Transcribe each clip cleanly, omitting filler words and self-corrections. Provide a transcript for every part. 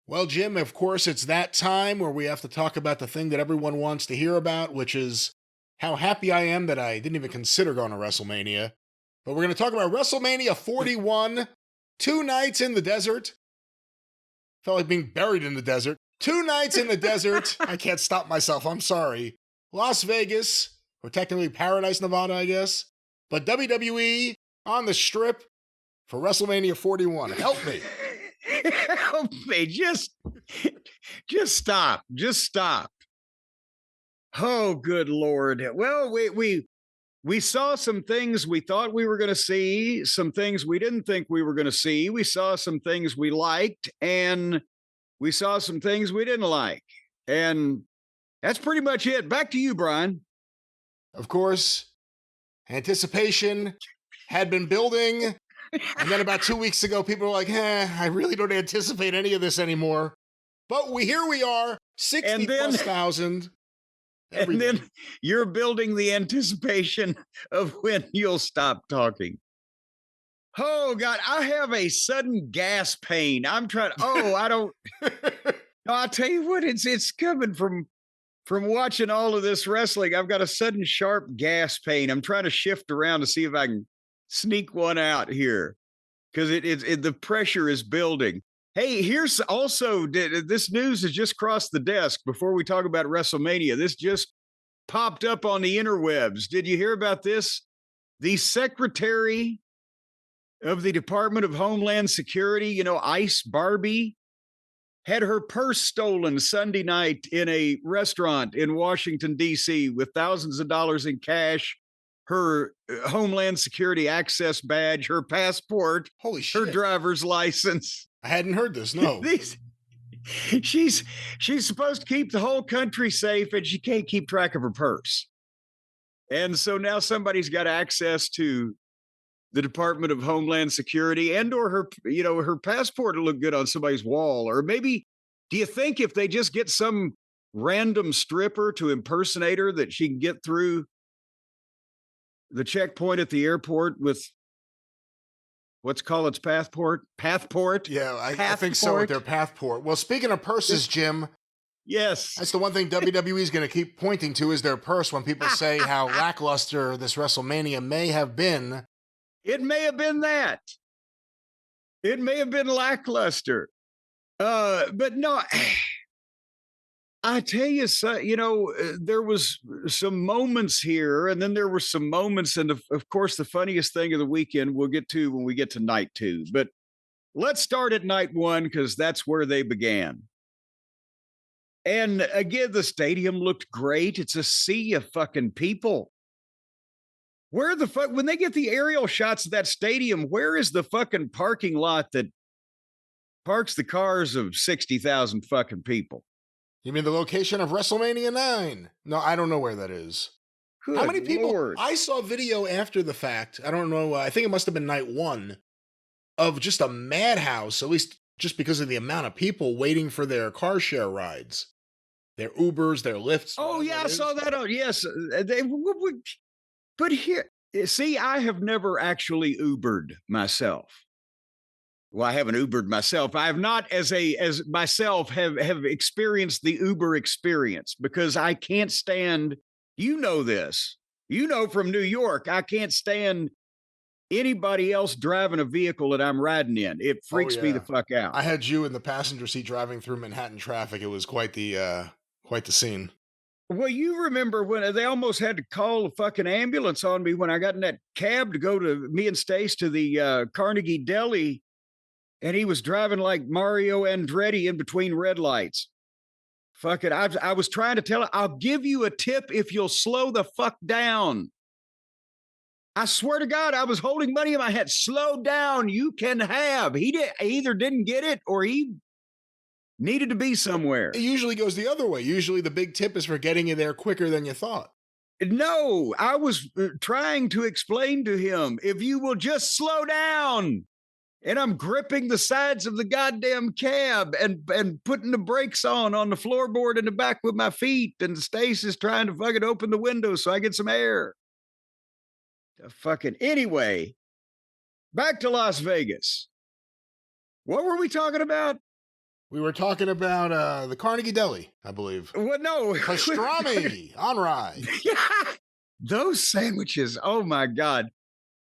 Well, Jim, of course, it's that time where we have to talk about the thing that everyone wants to hear about, which is how happy I am that I didn't even consider going to WrestleMania. But we're going to talk about WrestleMania 41, 2 nights in the desert. Felt like being buried in the desert. 2 nights in the desert. I can't stop myself. I'm sorry. Las Vegas, or technically Paradise, Nevada, I guess. But WWE on the strip for WrestleMania 41. Help me. Help me. Just stop. Just stop. Oh, good Lord. Well, we saw some things we thought we were going to see, some things we didn't think we were going to see. We saw some things we liked, and we saw some things we didn't like. And that's pretty much it. Back to you, Brian. Of course, anticipation had been building. And then about 2 weeks ago, people were like, I really don't anticipate any of this anymore. But here we are, 60,000+. And then you're building the anticipation of when you'll stop talking. Oh, God, I have a sudden gas pain. I'm trying. I don't. No, I'll tell you what, it's coming from watching all of this wrestling. I've got a sudden sharp gas pain. I'm trying to shift around to see if I can sneak one out here because the pressure is building. Hey, here's also this news has just crossed the desk before we talk about WrestleMania. This just popped up on the interwebs. Did you hear about this? The Secretary of the Department of Homeland Security, Ice Barbie, had her purse stolen Sunday night in a restaurant in Washington, D.C. with thousands of dollars in cash, her Homeland Security access badge, her passport, holy shit, her driver's license. I hadn't heard this, no. She's supposed to keep the whole country safe, and she can't keep track of her purse. And so now somebody's got access to the Department of Homeland Security and or her passport to look good on somebody's wall. Or maybe, do you think if they just get some random stripper to impersonate her that she can get through the checkpoint at the airport with what's called its passport? Yeah, I think so with their passport. Well, speaking of purses, Jim. Yes. That's the one thing WWE is going to keep pointing to is their purse when people say how lackluster this WrestleMania may have been. It may have been that. It may have been lackluster. But no, I tell you, there was some moments here, and then there were some moments, and of course, the funniest thing of the weekend we'll get to when we get to night 2. But let's start at night 1 because that's where they began. And again, the stadium looked great. It's a sea of fucking people. Where the fuck, when they get the aerial shots of that stadium, where is the fucking parking lot that parks the cars of 60,000 fucking people? You mean the location of WrestleMania 9? No, I don't know where that is. Good How many people? Lord. I saw video after the fact. I don't know. I think it must have been night 1 of just a madhouse, at least just because of the amount of people waiting for their car share rides, their Ubers, their Lyfts. Oh, yeah, I saw that. Yes. But here, see, I have never actually Ubered myself. Well, I haven't Ubered myself. I have not as myself have experienced the Uber experience because I can't stand, this, from New York, I can't stand anybody else driving a vehicle that I'm riding in. It freaks me the fuck out. I had you in the passenger seat driving through Manhattan traffic. It was quite the scene. Well, you remember when they almost had to call a fucking ambulance on me when I got in that cab to go to me and Stace to the Carnegie Deli, and he was driving like Mario Andretti in between red lights. Fuck it. I was trying to tell him, I'll give you a tip if you'll slow the fuck down. I swear to God, I was holding money in my hand. Slow down. You can have. He either didn't get it or he needed to be somewhere. It usually goes the other way. Usually the big tip is for getting you there quicker than you thought. No, I was trying to explain to him, if you will just slow down. And I'm gripping the sides of the goddamn cab and putting the brakes on the floorboard in the back with my feet. And Stace is trying to fucking open the window so I get some air. Anyway, back to Las Vegas. What were we talking about? We were talking about the Carnegie Deli, I believe. Well, no. Pastrami on rye. Yeah, those sandwiches. Oh my God.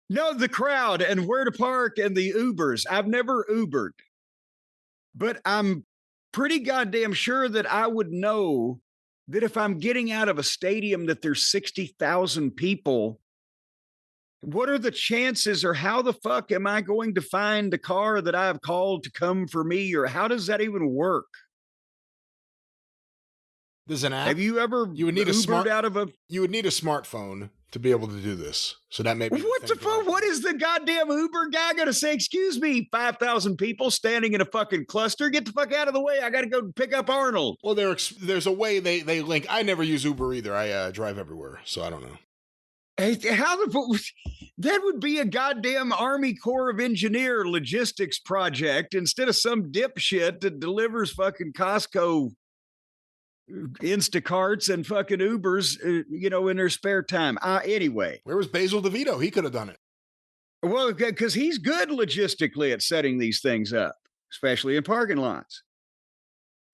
No, the crowd and where to park and the Ubers. I've never Ubered, but I'm pretty goddamn sure that I would know that if I'm getting out of a stadium that there's 60,000 people, what are the chances, or how the fuck am I going to find the car that I've called to come for me, or how does that even work? There's an app. Have you ever You would need Ubered out of a... You would need a smartphone to be able to do this. So that may be What the fuck? What is the goddamn Uber guy going to say? Excuse me, 5,000 people standing in a fucking cluster. Get the fuck out of the way. I got to go pick up Arnold. Well, there's a way they link. I never use Uber either. I drive everywhere, so I don't know. Hey, how the fuck? That would be a goddamn Army Corps of Engineer logistics project instead of some dipshit that delivers fucking Costco Instacarts and fucking Ubers, in their spare time. Anyway. Where was Basil DeVito? He could have done it. Well, because he's good logistically at setting these things up, especially in parking lots.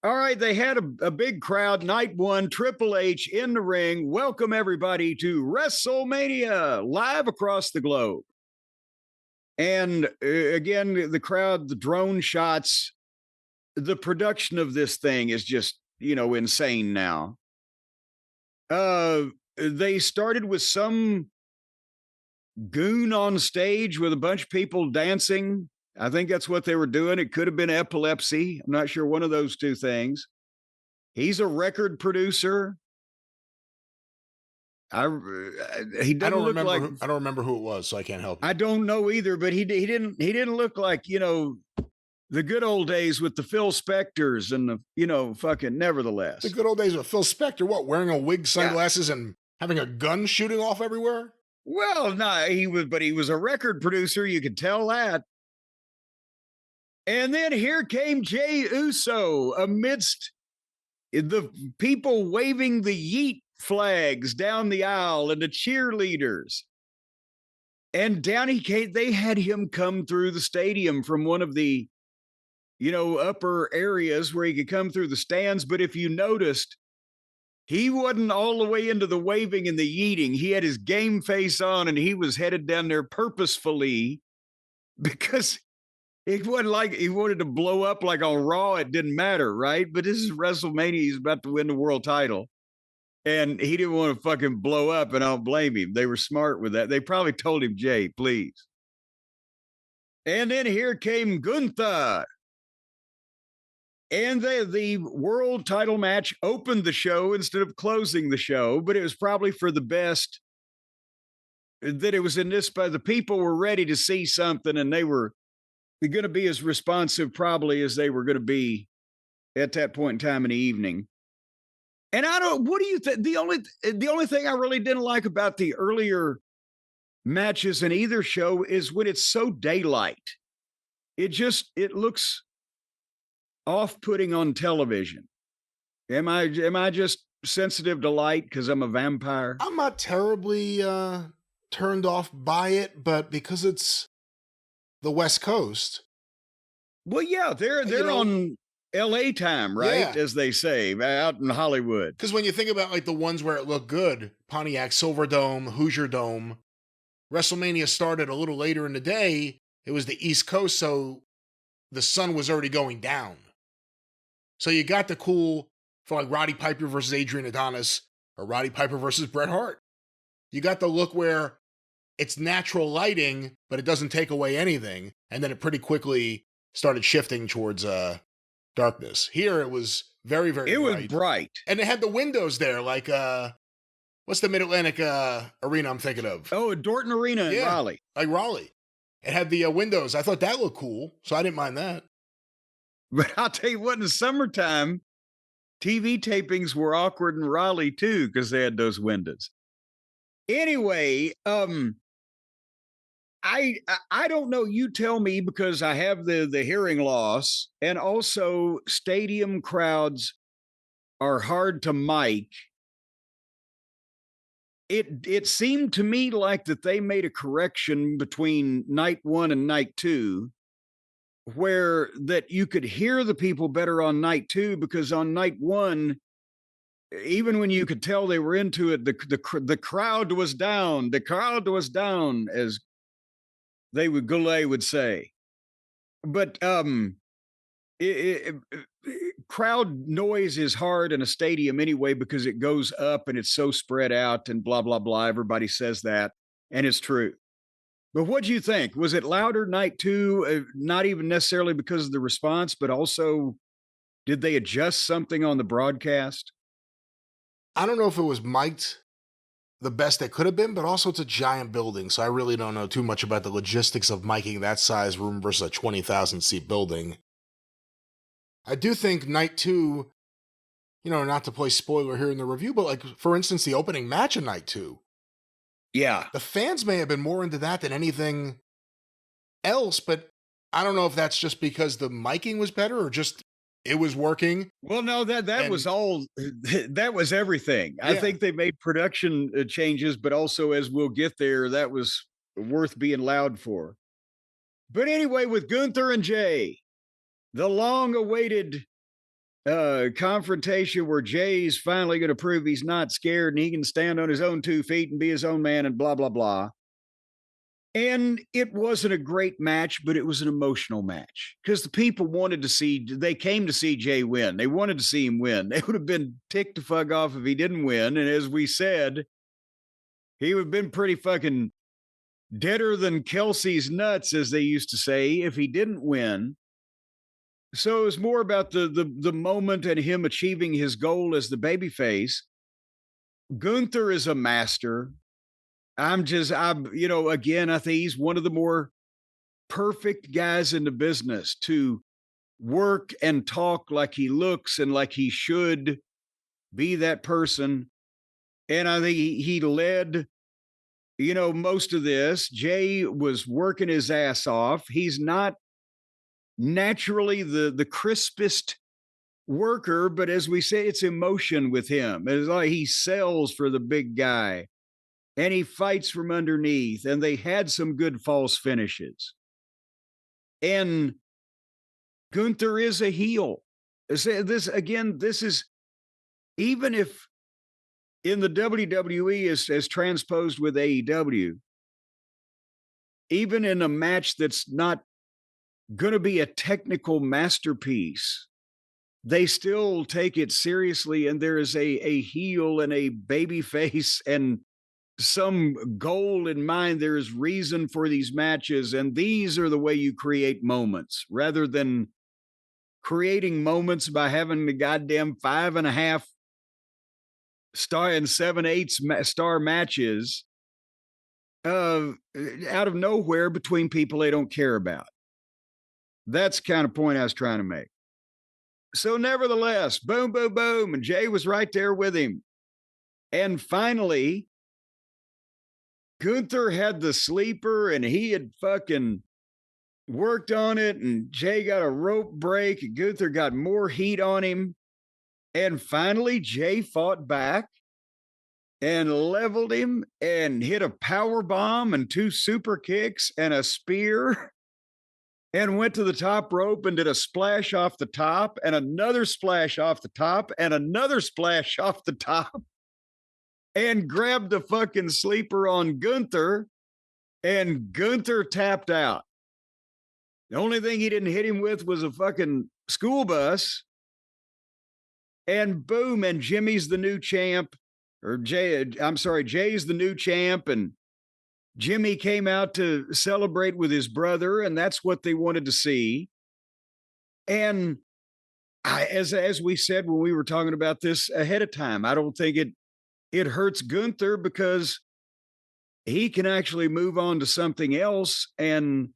All right, they had a big crowd. Night one, Triple H in the ring. Welcome everybody to WrestleMania, live across the globe. And again, the crowd, the drone shots, the production of this thing is just, insane now. They started with some goon on stage with a bunch of people dancing. I think that's what they were doing. It could have been epilepsy. I'm not sure, one of those two things. He's a record producer. He doesn't look like... I don't remember who it was, so I can't help you. I don't know either, but he didn't look like, the good old days with the Phil Spectors and the, fucking Nevertheless. The good old days with Phil Spector, what, wearing a wig, sunglasses, and having a gun shooting off everywhere? Well, no, he was a record producer. You could tell that. And then here came Jey Uso amidst the people waving the yeet flags down the aisle and the cheerleaders. And down he came. They had him come through the stadium from one of the, upper areas where he could come through the stands. But if you noticed, he wasn't all the way into the waving and the yeeting. He had his game face on and he was headed down there purposefully because it wasn't like he wanted to blow up like on Raw. It didn't matter, right? But this is WrestleMania. He's about to win the world title. And he didn't want to fucking blow up, and I don't blame him. They were smart with that. They probably told him, Jay, please. And then here came Gunther. And the world title match opened the show instead of closing the show, but it was probably for the best that it was in this, but the people were ready to see something, and they were going to be as responsive probably as they were going to be at that point in time in the evening. And what do you think? The only thing I really didn't like about the earlier matches in either show is when it's so daylight. It looks off-putting on television. Am I just sensitive to light because I'm a vampire? I'm not terribly turned off by it, but because it's the West Coast. Well, yeah, they're on LA time, right? Yeah. As they say, out in Hollywood. Because when you think about like the ones where it looked good, Pontiac Silverdome, Hoosier Dome, WrestleMania started a little later in the day. It was the East Coast, so the sun was already going down. So you got the cool for like Roddy Piper versus Adrian Adonis or Roddy Piper versus Bret Hart. You got the look where it's natural lighting, but it doesn't take away anything. And then it pretty quickly started shifting towards darkness. Here it was very, very bright. It was bright. And it had the windows there, like what's the Mid-Atlantic arena I'm thinking of? Oh, Dorton Arena in Raleigh. Like Raleigh. It had the windows. I thought that looked cool, so I didn't mind that. But I'll tell you what, in the summertime, TV tapings were awkward in Raleigh too, because they had those windows. Anyway, I don't know. You tell me, because I have the hearing loss, and also stadium crowds are hard to mic. It seemed to me like that they made a correction between night one and night two, where that you could hear the people better on night 2, because on night 1, even when you could tell they were into it, the crowd was down. The crowd was down, as Goulet would say. But crowd noise is hard in a stadium anyway, because it goes up and it's so spread out and blah blah blah. Everybody says that, and it's true. But what do you think? Was it louder night 2? Not even necessarily because of the response, but also, did they adjust something on the broadcast? I don't know if it was mic'd the best it could have been, but also it's a giant building, so I really don't know too much about the logistics of miking that size room versus a 20,000 seat building. I do think night 2, not to play spoiler here in the review, but like, for instance, the opening match of night 2. Yeah. The fans may have been more into that than anything else, but I don't know if that's just because the miking was better or just it was working. Well, no, that was all, that was everything. I think they made production changes, but also, as we'll get there, that was worth being loud for. But anyway, with Gunther and Jay, the long-awaited confrontation where Jay's finally going to prove he's not scared and he can stand on his own 2 feet and be his own man and blah, blah, blah. And it wasn't a great match, but it was an emotional match because the people they came to see Jay win. They wanted to see him win. They would have been ticked to fuck off if he didn't win. And as we said, he would have been pretty fucking deader than Kelsey's nuts, as they used to say, if he didn't win. So it was more about the moment and him achieving his goal as the babyface. Gunther is a master. Again, I think he's one of the more perfect guys in the business to work and talk like he looks and like he should be that person. And I think he led, most of this. Jay was working his ass off. He's not naturally the crispest worker, but as we say, it's emotion with him. It's like he sells for the big guy. And he fights from underneath, and they had some good false finishes. And Gunther is a heel. This is, even if in the WWE as transposed with AEW, even in a match that's not going to be a technical masterpiece, they still take it seriously, and there is a heel and a baby face and some goal in mind. There is reason for these matches, and these are the way you create moments rather than creating moments by having the goddamn 5.5 star and 7/8 star matches out of nowhere between people they don't care about. That's the kind of point I was trying to make. So nevertheless, boom, boom, boom, and Jay was right there with him. And finally, Gunther had the sleeper, and he had fucking worked on it, and Jay got a rope break, and Gunther got more heat on him. And finally, Jay fought back and leveled him and hit a power bomb and 2 super kicks and a spear and went to the top rope and did a splash off the top and another splash off the top and another splash off the top, and grabbed the fucking sleeper on Gunther, and Gunther tapped out. The only thing he didn't hit him with was a fucking school bus. And boom, and Jimmy's the new champ, Jay's the new champ, and Jimmy came out to celebrate with his brother, and that's what they wanted to see. And as we said when we were talking about this ahead of time, I don't think it hurts Gunther because he can actually move on to something else. And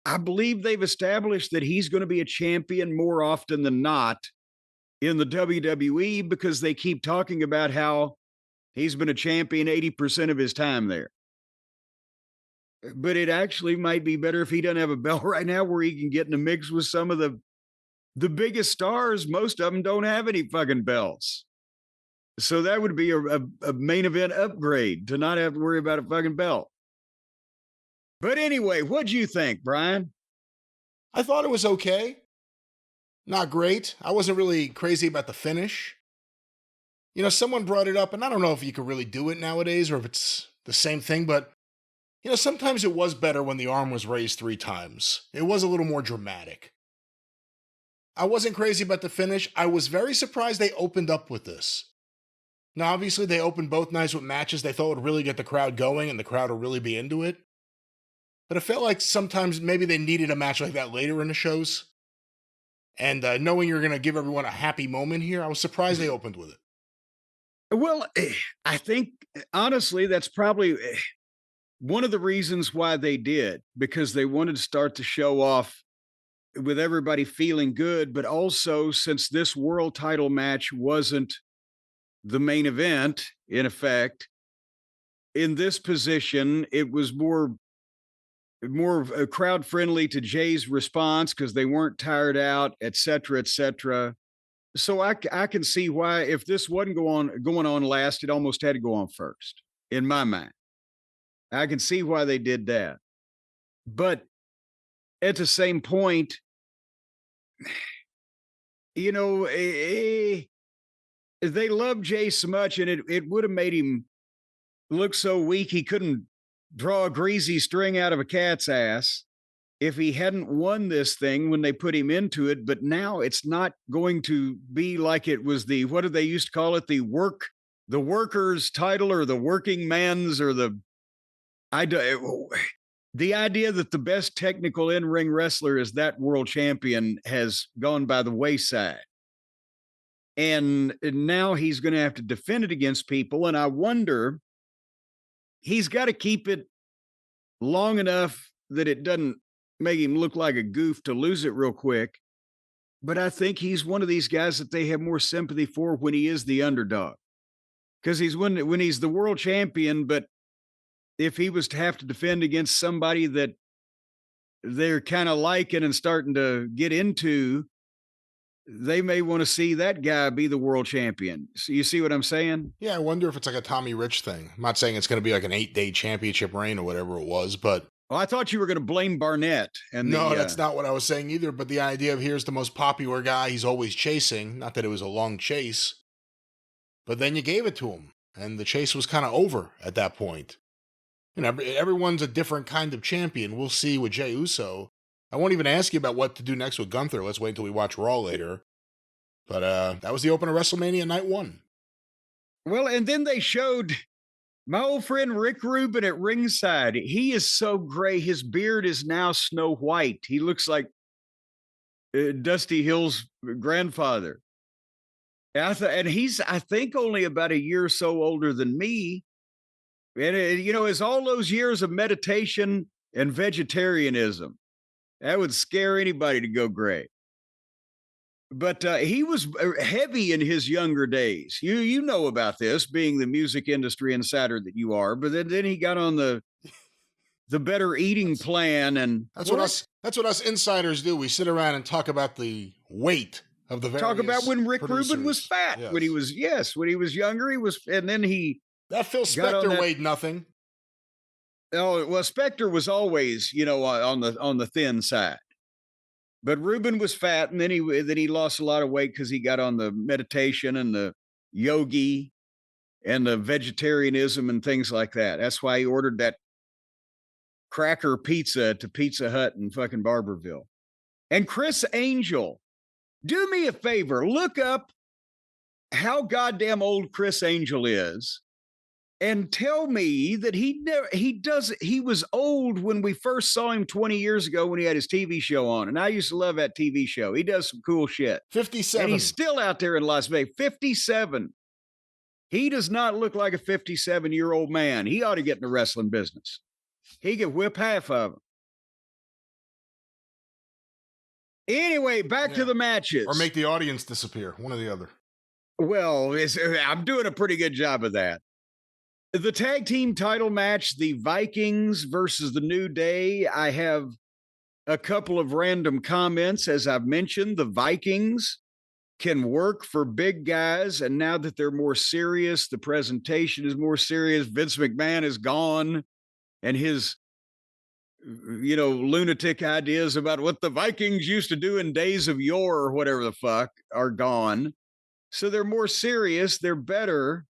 I believe they've established that he's going to be a champion more often than not in the WWE, because they keep talking about how he's been a champion 80% of his time there. But it actually might be better if he doesn't have a belt right now, where he can get in the mix with some of the biggest stars. Most of them don't have any fucking belts. So that would be a main event upgrade to not have to worry about a fucking belt. But anyway, what'd you think, Brian? I thought it was okay. Not great. I wasn't really crazy about the finish. Someone brought it up, and I don't know if you could really do it nowadays or if it's the same thing, but sometimes it was better when the arm was raised 3 times. It was a little more dramatic. I wasn't crazy about the finish. I was very surprised they opened up with this. Now, obviously, they opened both nights with matches they thought would really get the crowd going and the crowd would really be into it. But it felt like sometimes maybe they needed a match like that later in the shows. And knowing you're going to give everyone a happy moment here, I was surprised they opened with it. Well, I think, honestly, that's probably one of the reasons why they did, because they wanted to start the show off with everybody feeling good. But also, since this world title match wasn't the main event, in effect, in this position, it was more crowd friendly to Jay's response because they weren't tired out, et cetera, et cetera. So I can see why, if this wasn't going on last, it almost had to go on first in my mind. I can see why they did that. But at the same point, they love Jay so much, and it would have made him look so weak he couldn't draw a greasy string out of a cat's ass if he hadn't won this thing when they put him into it. But now it's not going to be like it was what did they used to call it? The workers title, or the working man's, or the idea that the best technical in-ring wrestler is that world champion has gone by the wayside. And now he's going to have to defend it against people. And I wonder, he's got to keep it long enough that it doesn't make him look like a goof to lose it real quick. But I think he's one of these guys that they have more sympathy for when he is the underdog, because when he's the world champion. But if he was to have to defend against somebody that they're kind of liking and starting to get into, they may want to see that guy be the world champion. So you see what I'm saying? Yeah, I wonder if it's like a Tommy Rich thing. I'm not saying it's going to be like an 8-day championship reign or whatever it was, but... Well, I thought you were going to blame Barnett. No, that's not what I was saying either. But the idea of here's the most popular guy he's always chasing. Not that it was a long chase, but then you gave it to him, and the chase was kind of over at that point. Everyone's a different kind of champion. We'll see with Jey Uso. I won't even ask you about what to do next with Gunther. Let's wait until we watch Raw later. But that was the opener of WrestleMania Night 1. Well, and then they showed my old friend Rick Rubin at ringside. He is so gray. His beard is now snow white. He looks like Dusty Hill's grandfather. And he's, I think, only about a year or so older than me. And, it's all those years of meditation and vegetarianism. That would scare anybody to go gray. But he was heavy in his younger days. You know about this, being the music industry insider that you are. But then he got on the better eating plan, and that's what us insiders do. We sit around and talk about the weight of the various talk about when Rick producers. Rubin was fat. Yes. When he was younger, he was, and then he that Phil Spector weighed nothing. Oh well, Spector was always on the thin side. But Rubin was fat, and then he lost a lot of weight because he got on the meditation and the yogi and the vegetarianism and things like that. That's why he ordered that cracker pizza to Pizza Hut in fucking Barberville. And Chris Angel, do me a favor, look up how goddamn old Chris Angel is, and tell me that he was old when we first saw him 20 years ago when he had his TV show on. And I used to love that TV show. He does some cool shit. 57. And he's still out there in Las Vegas. 57. He does not look like a 57-year-old man. He ought to get in the wrestling business. He could whip half of them. Anyway, back to the matches. Or make the audience disappear. One or the other. Well, I'm doing a pretty good job of that. The tag team title match, the Vikings versus the New Day. I have a couple of random comments. As I've mentioned, the Vikings can work for big guys. And now that they're more serious, the presentation is more serious. Vince McMahon is gone, and his lunatic ideas about what the Vikings used to do in days of yore or whatever the fuck are gone. So they're more serious, they're better.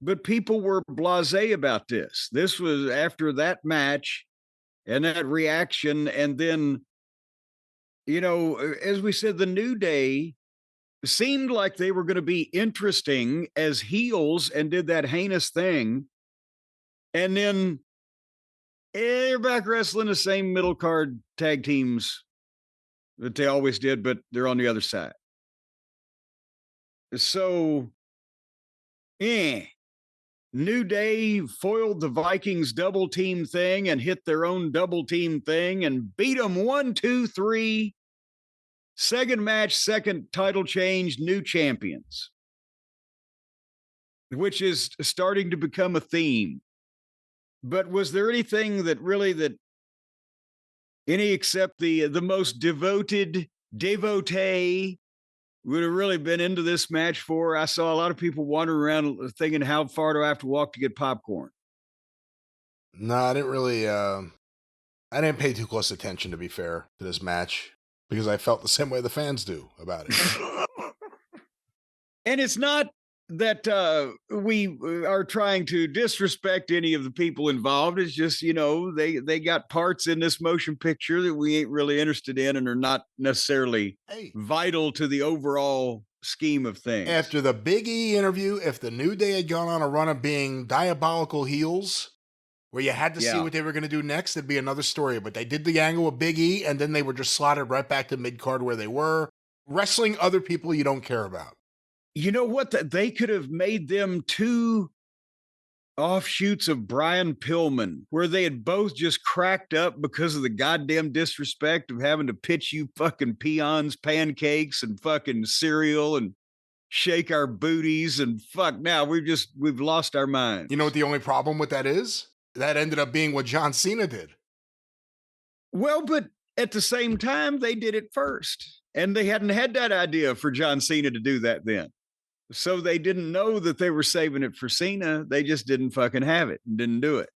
But people were blasé about this. This was after that match and that reaction. And then, as we said, the New Day seemed like they were going to be interesting as heels and did that heinous thing. And then they're back wrestling the same middle card tag teams that they always did, but they're on the other side. So, New Day foiled the Vikings double team thing and hit their own double team thing and beat them 1, 2, 3. Second match, second title change, new champions, which is starting to become a theme. But was there anything that any except the most devoted devotee would have really been into this match for? I saw a lot of people wandering around thinking, how far do I have to walk to get popcorn? No, I didn't really, I didn't pay too close attention, to be fair, to this match, because I felt the same way the fans do about it. And it's not that we are trying to disrespect any of the people involved. It's just, they got parts in this motion picture that we ain't really interested in and are not necessarily vital to the overall scheme of things. After the Big E interview, if the New Day had gone on a run of being diabolical heels, where you had to see what they were going to do next, it'd be another story. But they did the angle with Big E, and then they were just slotted right back to mid-card where they were, wrestling other people you don't care about. You know what? They could have made them two offshoots of Brian Pillman, where they had both just cracked up because of the goddamn disrespect of having to pitch you fucking peons, pancakes, and fucking cereal and shake our booties and fuck. Now we've lost our minds. You know what the only problem with that is? That ended up being what John Cena did. Well, but at the same time, they did it first. And they hadn't had that idea for John Cena to do that then. So they didn't know that they were saving it for Cena. They just didn't fucking have it and didn't do it.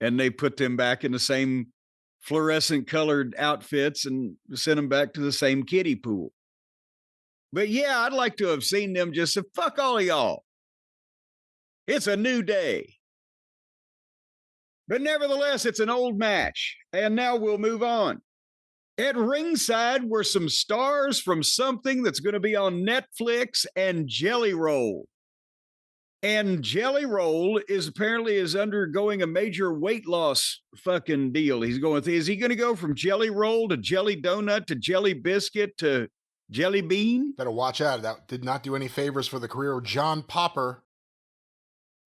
And they put them back in the same fluorescent colored outfits and sent them back to the same kiddie pool. But yeah, I'd like to have seen them just say, fuck all of y'all. It's a new day. But nevertheless, it's an old match. And now we'll move on. At ringside were some stars from something that's going to be on Netflix and Jelly Roll. And Jelly Roll is undergoing a major weight loss fucking deal. Is he going to go from Jelly Roll to Jelly Donut to Jelly Biscuit to Jelly Bean? Better watch out. That did not do any favors for the career of John Popper.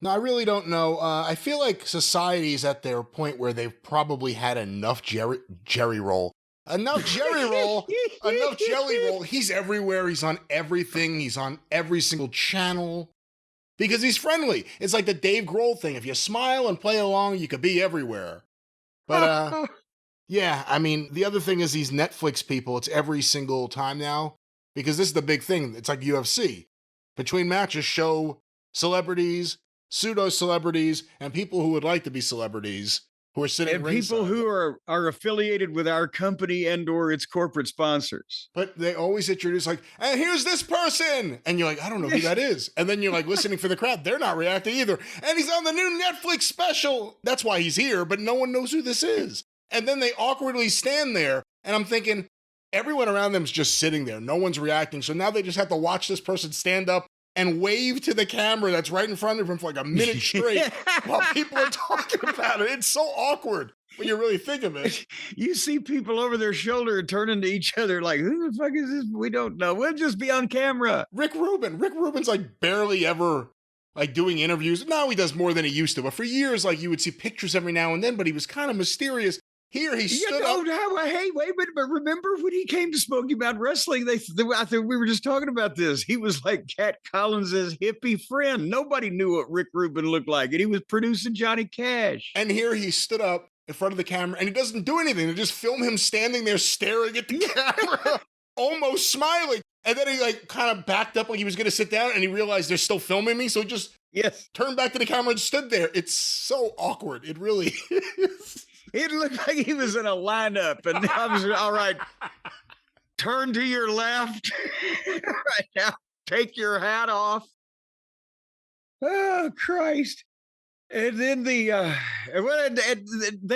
No, I really don't know. I feel like society's at their point where they've probably had enough Jerry Roll. Enough Jerry Roll, enough Jelly Roll. He's everywhere. He's on everything. He's on every single channel because he's friendly. It's like the Dave Grohl thing. If you smile and play along, you could be everywhere. But yeah, I mean, the other thing is these Netflix people, it's every single time now because this is the big thing. It's like UFC. Between matches show celebrities, pseudo-celebrities, and people who would like to be celebrities who are sitting ringside. People who are affiliated with our company and or its corporate sponsors. But they always introduce like, and here's this person. And you're like, I don't know who that is. And then you're like listening for the crowd. They're not reacting either. And he's on the new Netflix special. That's why he's here, but no one knows who this is. And then they awkwardly stand there. And I'm thinking, everyone around them is just sitting there. No one's reacting. So now they just have to watch this person stand up and wave to the camera that's right in front of him for like a minute straight while people are talking about it. It's so awkward when you really think of it. You see people over their shoulder turning to each other like, who the fuck is this? We don't know. We'll just be on camera. Rick Rubin's like barely ever like doing interviews. Now he does more than he used to, but for years, like you would see pictures every now and then, but he was kind of mysterious. Here he stood up. Hey, wait a minute, but remember when he came to Smoky Mountain Wrestling? I think we were just talking about this. He was like Cat Collins' hippie friend. Nobody knew what Rick Rubin looked like, and he was producing Johnny Cash. And here he stood up in front of the camera, and he doesn't do anything. They just film him standing there staring at the camera, almost smiling. And then he like kind of backed up like he was going to sit down, and he realized they're still filming me, so he just turned back to the camera and stood there. It's so awkward. It really is. It looked like he was in a lineup, and I was all right. Turn to your left. Right now, take your hat off. Oh Christ! And then they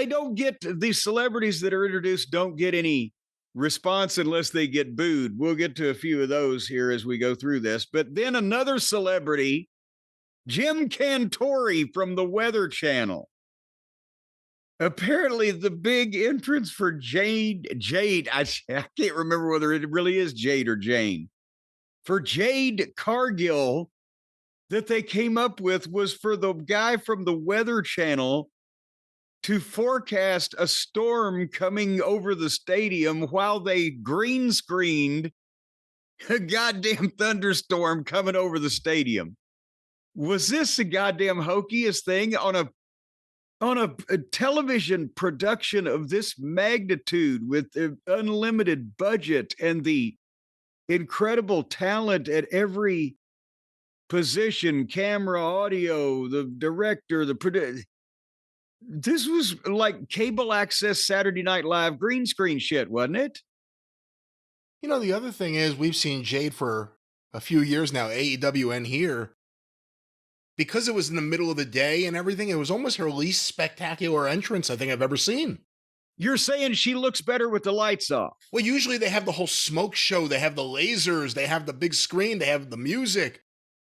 don't get these celebrities that are introduced don't get any response unless they get booed. We'll get to a few of those here as we go through this. But then another celebrity, Jim Cantori from the Weather Channel. Apparently, the big entrance for Jade, I can't remember whether it really is Jade or Jane. For Jade Cargill, that they came up with was for the guy from the Weather Channel to forecast a storm coming over the stadium while they green screened a goddamn thunderstorm coming over the stadium. Was this the goddamn hokiest thing on a television production of this magnitude with the unlimited budget and the incredible talent at every position, camera, audio, the director, the producer? This was like cable access Saturday Night Live green screen shit, wasn't it? You know, the other thing is we've seen Jade for a few years now, AEW and here. Because it was in the middle of the day and everything, it was almost her least spectacular entrance I think I've ever seen. You're saying she looks better with the lights off? Well, usually they have the whole smoke show. They have the lasers. They have the big screen. They have the music.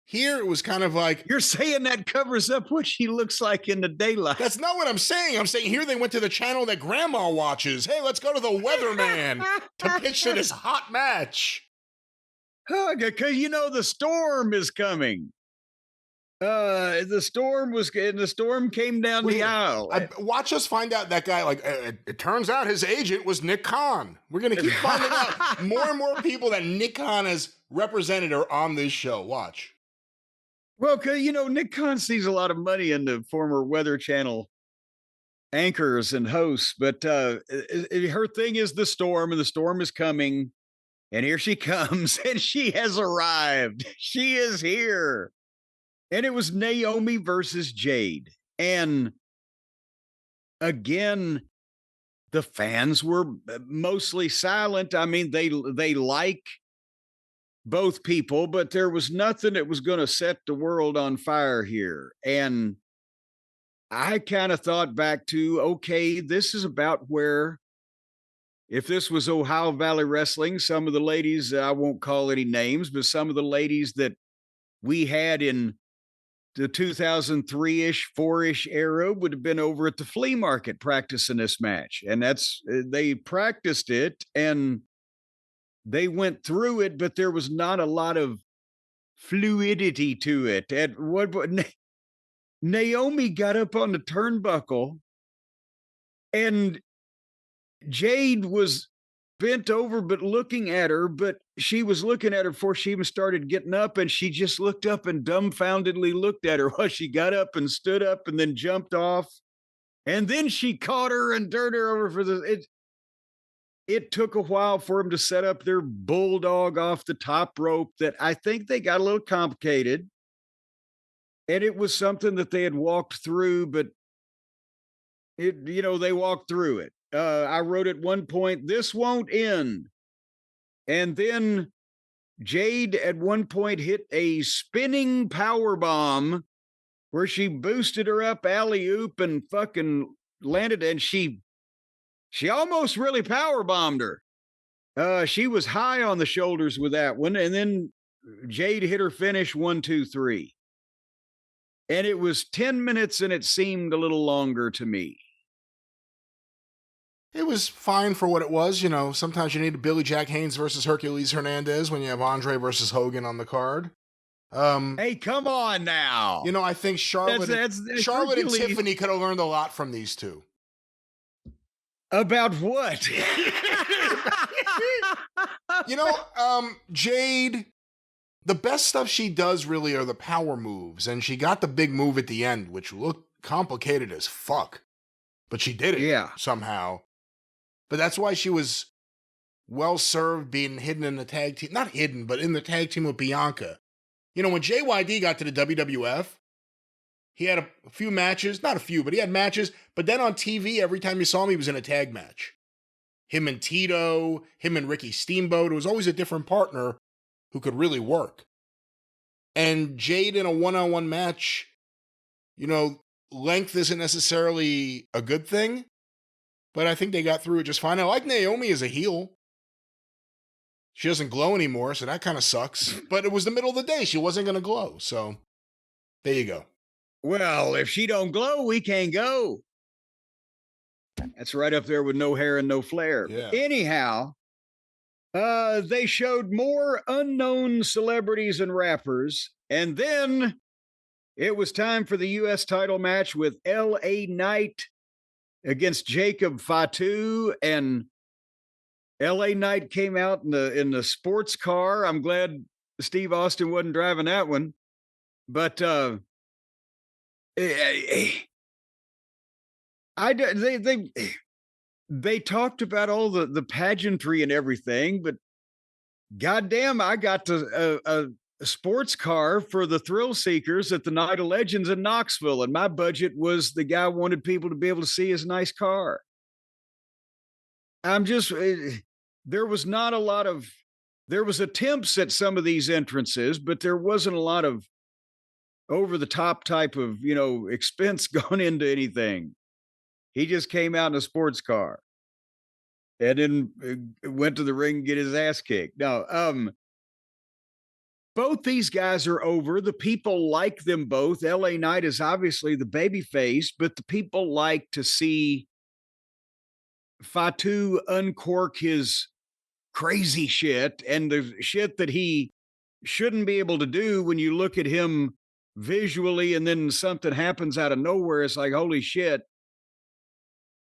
Here, it was kind of like... You're saying that covers up what she looks like in the daylight. That's not what I'm saying. I'm saying here they went to the channel that Grandma watches. Hey, let's go to the Weatherman to pitch to this hot match. Because, you know, the storm is coming. The storm came down the aisle. Watch us find out that guy, like, it turns out his agent was Nick Khan. We're going to keep finding out more and more people that Nick Khan has represented are on this show. Watch. Well, because, you know, Nick Khan sees a lot of money in the former Weather Channel anchors and hosts, but her thing is the storm, and the storm is coming, and here she comes, and she has arrived. She is here. And it was Naomi versus Jade. And again, the fans were mostly silent. I mean, they like both people, but there was nothing that was going to set the world on fire here. And I kind of thought back to, okay, this is about where, if this was Ohio Valley Wrestling, some of the ladies, I won't call any names, but some of the ladies that we had in the 2003-ish, 4-ish era would have been over at the flea market practicing this match. And they practiced it and they went through it, but there was not a lot of fluidity to it. At what Naomi got up on the turnbuckle and Jade was bent over, but looking at her, but she was looking at her before she even started getting up, and she just looked up and dumbfoundedly looked at her while she got up and stood up and then jumped off. And then she caught her and turned her over for it took a while for them to set up their bulldog off the top rope that I think they got a little complicated. And it was something that they had walked through, but they walked through it. I wrote at one point, this won't end. And then Jade at one point hit a spinning power bomb where she boosted her up alley-oop and fucking landed, and she almost really power bombed her. She was high on the shoulders with that one, and then Jade hit her finish 1, 2, 3. And it was 10 minutes, and it seemed a little longer to me. It was fine for what it was. You know, sometimes you need a Billy Jack Haynes versus Hercules Hernandez when you have Andre versus Hogan on the card. Hey, come on now. You know, I think Charlotte and Tiffany could have learned a lot from these two. About what? Jade, the best stuff she does really are the power moves, and she got the big move at the end, which looked complicated as fuck. But she did it somehow. But that's why she was well served being hidden in the tag team. Not hidden, but in the tag team with Bianca. You know, when JYD got to the WWF, He had a few matches, not a few, but he had matches. But then on TV, every time you saw him, he was in a tag match. Him and Tito, him and Ricky Steamboat. It was always a different partner who could really work. And Jade in a one-on-one match, length isn't necessarily a good thing, but I think they got through it just fine. I like Naomi as a heel. She doesn't glow anymore, so that kind of sucks. But it was the middle of the day. She wasn't going to glow. So there you go. Well, if she don't glow, we can't go. That's right up there with no hair and no flair. Yeah. Anyhow, they showed more unknown celebrities and rappers. And then it was time for the U.S. title match with L.A. Knight against Jacob Fatu. And L.A. Knight came out in the sports car. I'm glad Steve Austin wasn't driving that one. But they talked about all the pageantry and everything, but goddamn, I got a sports car for the thrill seekers at the Night of Legends in Knoxville, and my budget was the guy wanted people to be able to see his nice car. There was not a lot of, there was attempts at some of these entrances, but there wasn't a lot of over the top type of, expense gone into anything. He just came out in a sports car and then went to the ring and get his ass kicked. Now, both these guys are over. The people like them both. LA Knight is obviously the baby face, but the people like to see Fatu uncork his crazy shit and the shit that he shouldn't be able to do when you look at him visually and then something happens out of nowhere. It's like, holy shit.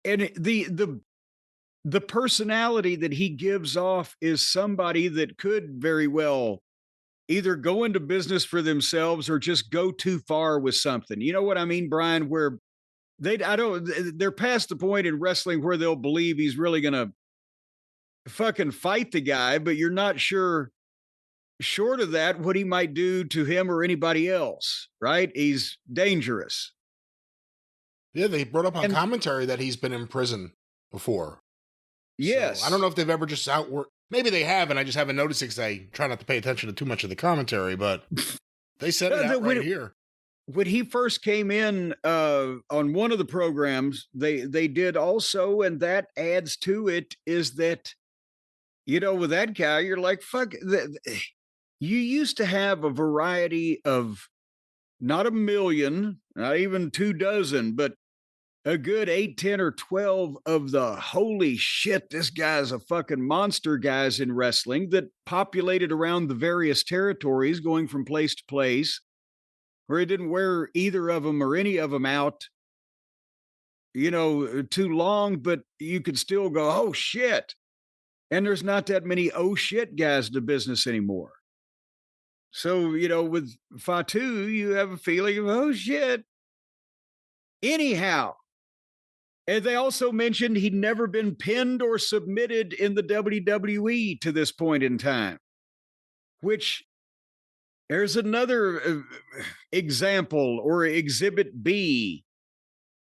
And the personality that he gives off is somebody that could very well either go into business for themselves or just go too far with something. You know what I mean, Brian? Where they're past the point in wrestling where they'll believe he's really going to fucking fight the guy, but you're not sure, short of that, what he might do to him or anybody else, right? He's dangerous. Yeah, they brought up on commentary that he's been in prison before. Yes. So I don't know if they've ever just maybe they have, and I just haven't noticed it because I try not to pay attention to too much of the commentary, but they said it out right here. When he first came in on one of the programs, they did also, and that adds to it, is that, with that guy, you're like, fuck, you used to have a variety of not 1 million, not even 24, but a good 8, 10, or 12 of the holy shit, this guy's a fucking monster guys in wrestling that populated around the various territories, going from place to place, where he didn't wear either of them or any of them out, too long, but you could still go, oh shit. And there's not that many oh shit guys in the business anymore. So, with Fatu, you have a feeling of, oh shit. Anyhow, and they also mentioned he'd never been pinned or submitted in the WWE to this point in time, which there's another example or exhibit B.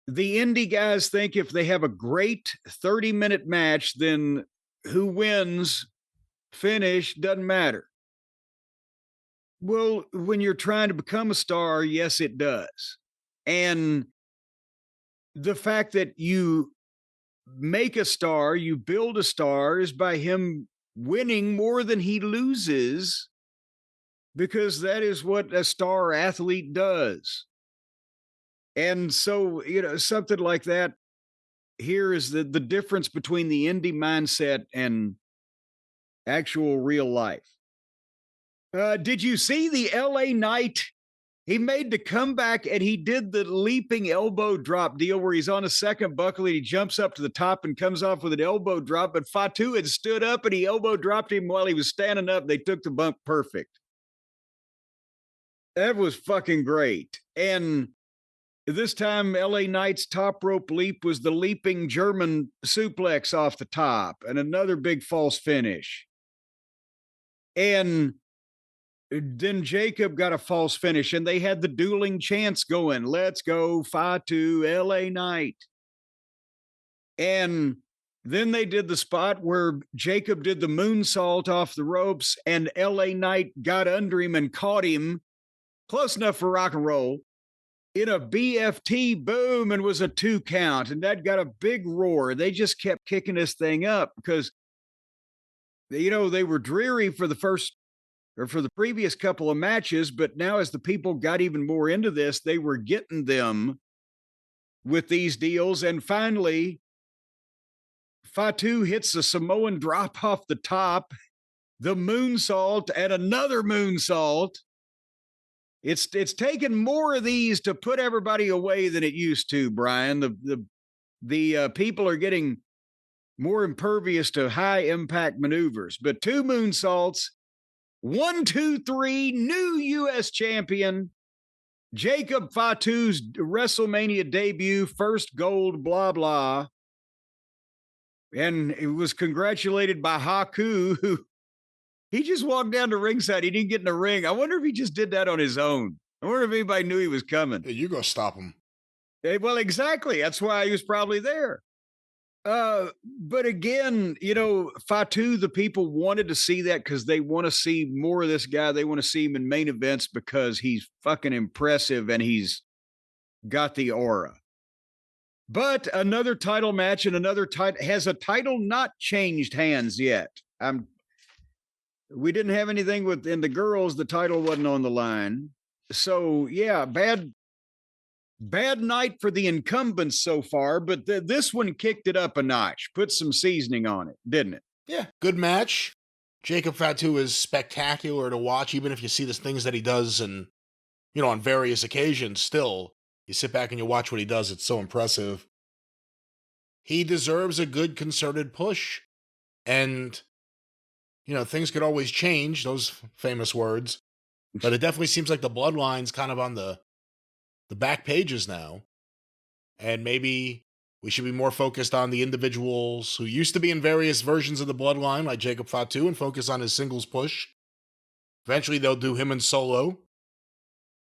The indie guys think if they have a great 30-minute match, then who wins, finish, doesn't matter. Well, when you're trying to become a star, yes, it does. And the fact that you make a star, you build a star, is by him winning more than he loses, because that is what a star athlete does. And so, something like that here is the difference between the indie mindset and actual real life. Did you see the LA Knight? He made the comeback and he did the leaping elbow drop deal where he's on a second buckle and he jumps up to the top and comes off with an elbow drop. But Fatu had stood up and he elbow dropped him while he was standing up. They took the bump perfect. That was fucking great. And this time, LA Knight's top rope leap was the leaping German suplex off the top and another big false finish. And Then Jacob got a false finish, and they had the dueling chants going. Let's go, Fatu, LA Knight. And then they did the spot where Jacob did the moonsault off the ropes, and LA Knight got under him and caught him close enough for rock and roll in a BFT, boom, and was a 2 count. And that got a big roar. They just kept kicking this thing up because, you know, they were dreary for the previous couple of matches, but now as the people got even more into this, they were getting them with these deals. And finally, Fatu hits a Samoan drop off the top, the moonsault, and another moonsault. It's taken more of these to put everybody away than it used to, Brian. The people are getting more impervious to high impact maneuvers, but 2 moonsaults, 1, 2, 3, new U.S. champion, Jacob Fatu's WrestleMania debut, first gold, blah, blah. And it was congratulated by Haku, who he just walked down to ringside. He didn't get in the ring. I wonder if he just did that on his own. I wonder if anybody knew he was coming. Yeah, you go stop him. Well, exactly. That's why he was probably there. But again, you know, Fatu, the people wanted to see that because they want to see more of this guy. They want to see him in main events because he's fucking impressive and he's got the aura. But another title match and another title has a title not changed hands yet. We didn't have anything within the girls. The title wasn't on the line. So yeah, bad night for the incumbents so far, but this one kicked it up a notch, put some seasoning on it, didn't it? Yeah, good match. Jacob Fatu is spectacular to watch, even if you see the things that he does and, you know, on various occasions still. You sit back and you watch what he does, it's so impressive. He deserves a good concerted push. And, you know, things could always change, those famous words. But it definitely seems like the Bloodline's kind of on the back pages now. And maybe we should be more focused on the individuals who used to be in various versions of the Bloodline, like Jacob Fatu, and focus on his singles push. Eventually they'll do him in solo.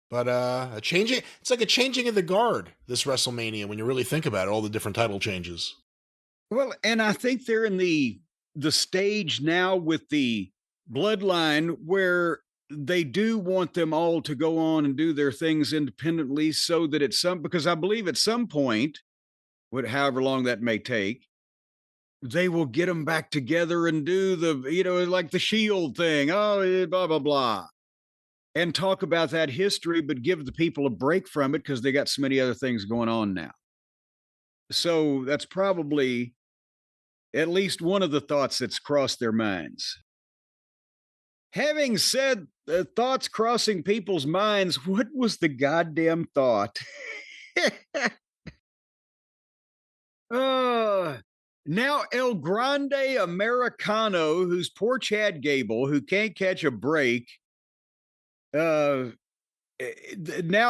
But it's like a changing of the guard, this WrestleMania, when you really think about it, all the different title changes. Well, and I think they're in the stage now with the Bloodline where they do want them all to go on and do their things independently so that because I believe at some point, however long that may take, they will get them back together and do like the Shield thing. Oh, blah, blah, blah. And talk about that history, but give the people a break from it because they got so many other things going on now. So that's probably at least one of the thoughts that's crossed their minds. Having said thoughts crossing people's minds, what was the goddamn thought? Now El Grande Americano, who's poor Chad Gable, who can't catch a break, now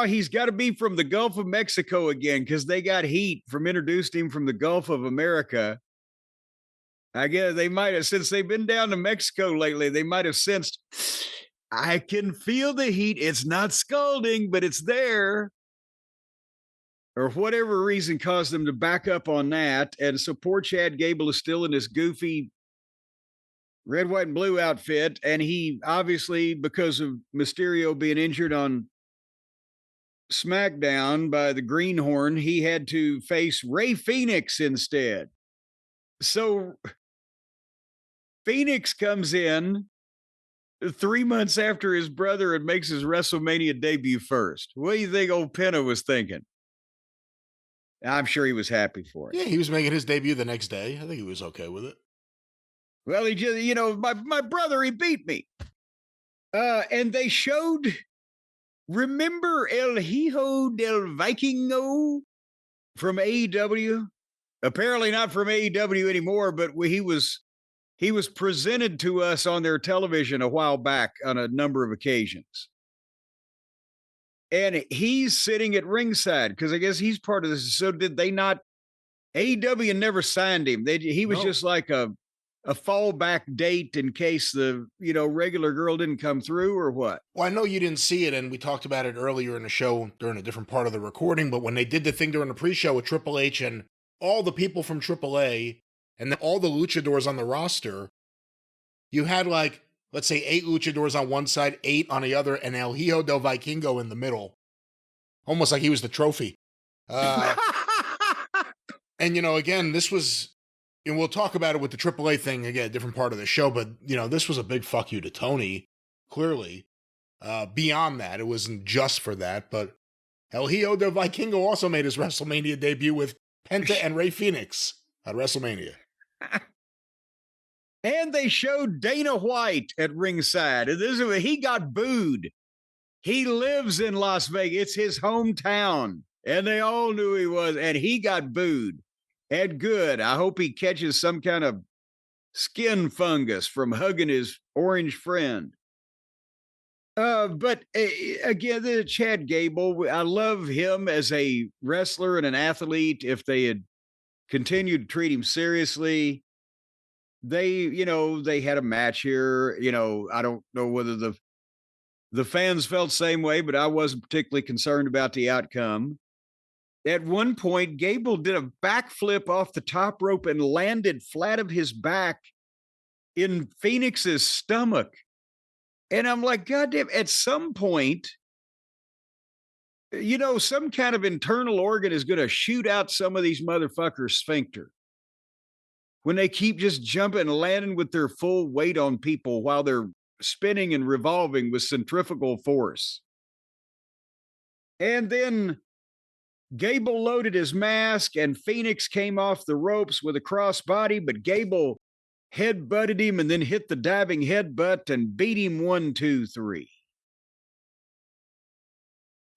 he's got to be from the Gulf of Mexico again because they got heat from introducing him from the Gulf of America. I guess they might have, since they've been down to Mexico lately, they might have sensed, I can feel the heat. It's not scalding, but it's there. Or whatever reason caused them to back up on that. And so poor Chad Gable is still in this goofy red, white, and blue outfit. And he obviously, because of Mysterio being injured on SmackDown by the Greenhorn, he had to face Ray Phoenix instead. So Phoenix comes in 3 months after his brother and makes his WrestleMania debut first. What do you think old Penna was thinking? I'm sure he was happy for it. Yeah, he was making his debut the next day. I think he was okay with it. Well, he just, my brother, he beat me. And they showed, remember El Hijo del Vikingo from AEW? Apparently not from AEW anymore, but he was presented to us on their television a while back on a number of occasions. And he's sitting at ringside because I guess he's part of this. So did they not? AEW never signed him. He was just like a a fallback date in case the, regular girl didn't come through or what? Well, I know you didn't see it, and we talked about it earlier in the show during a different part of the recording, but when they did the thing during the pre-show with Triple H and all the people from AAA and then all the luchadors on the roster, you had like, let's say 8 luchadors on one side, 8 on the other, and El Hijo del Vikingo in the middle. Almost like he was the trophy. And, again, this was, and we'll talk about it with the AAA thing again, a different part of the show, but, this was a big fuck you to Tony, clearly. Beyond that, it wasn't just for that, but El Hijo del Vikingo also made his WrestleMania debut with Penta and Rey Fenix at WrestleMania. And they showed Dana White at ringside. He got booed. He lives in Las Vegas. It's his hometown. And they all knew he was. And he got booed. And good. I hope he catches some kind of skin fungus from hugging his orange friend. But again, the Chad Gable, I love him as a wrestler and an athlete. If they had continued to treat him seriously, they had a match here. I don't know whether the fans felt the same way, but I wasn't particularly concerned about the outcome. At one point, Gable did a backflip off the top rope and landed flat of his back in Phoenix's stomach. And I'm like, God damn, at some point, some kind of internal organ is going to shoot out some of these motherfuckers' sphincter when they keep just jumping and landing with their full weight on people while they're spinning and revolving with centrifugal force. And then Gable loaded his mask and Phoenix came off the ropes with a crossbody, but Gable head-butted him and then hit the diving headbutt and beat him 1, 2, 3.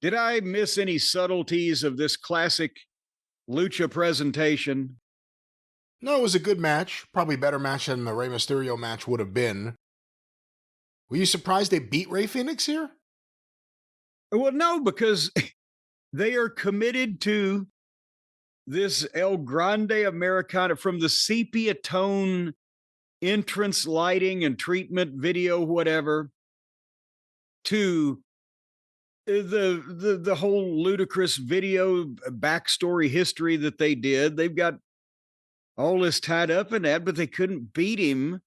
Did I miss any subtleties of this classic lucha presentation? No, it was a good match. Probably a better match than the Rey Mysterio match would have been. Were you surprised they beat Rey Fenix here? Well, no, because they are committed to this El Grande Americana from the sepia tone entrance lighting and treatment video, whatever, to the whole ludicrous video backstory history that they did. They've got all this tied up in that, but they couldn't beat him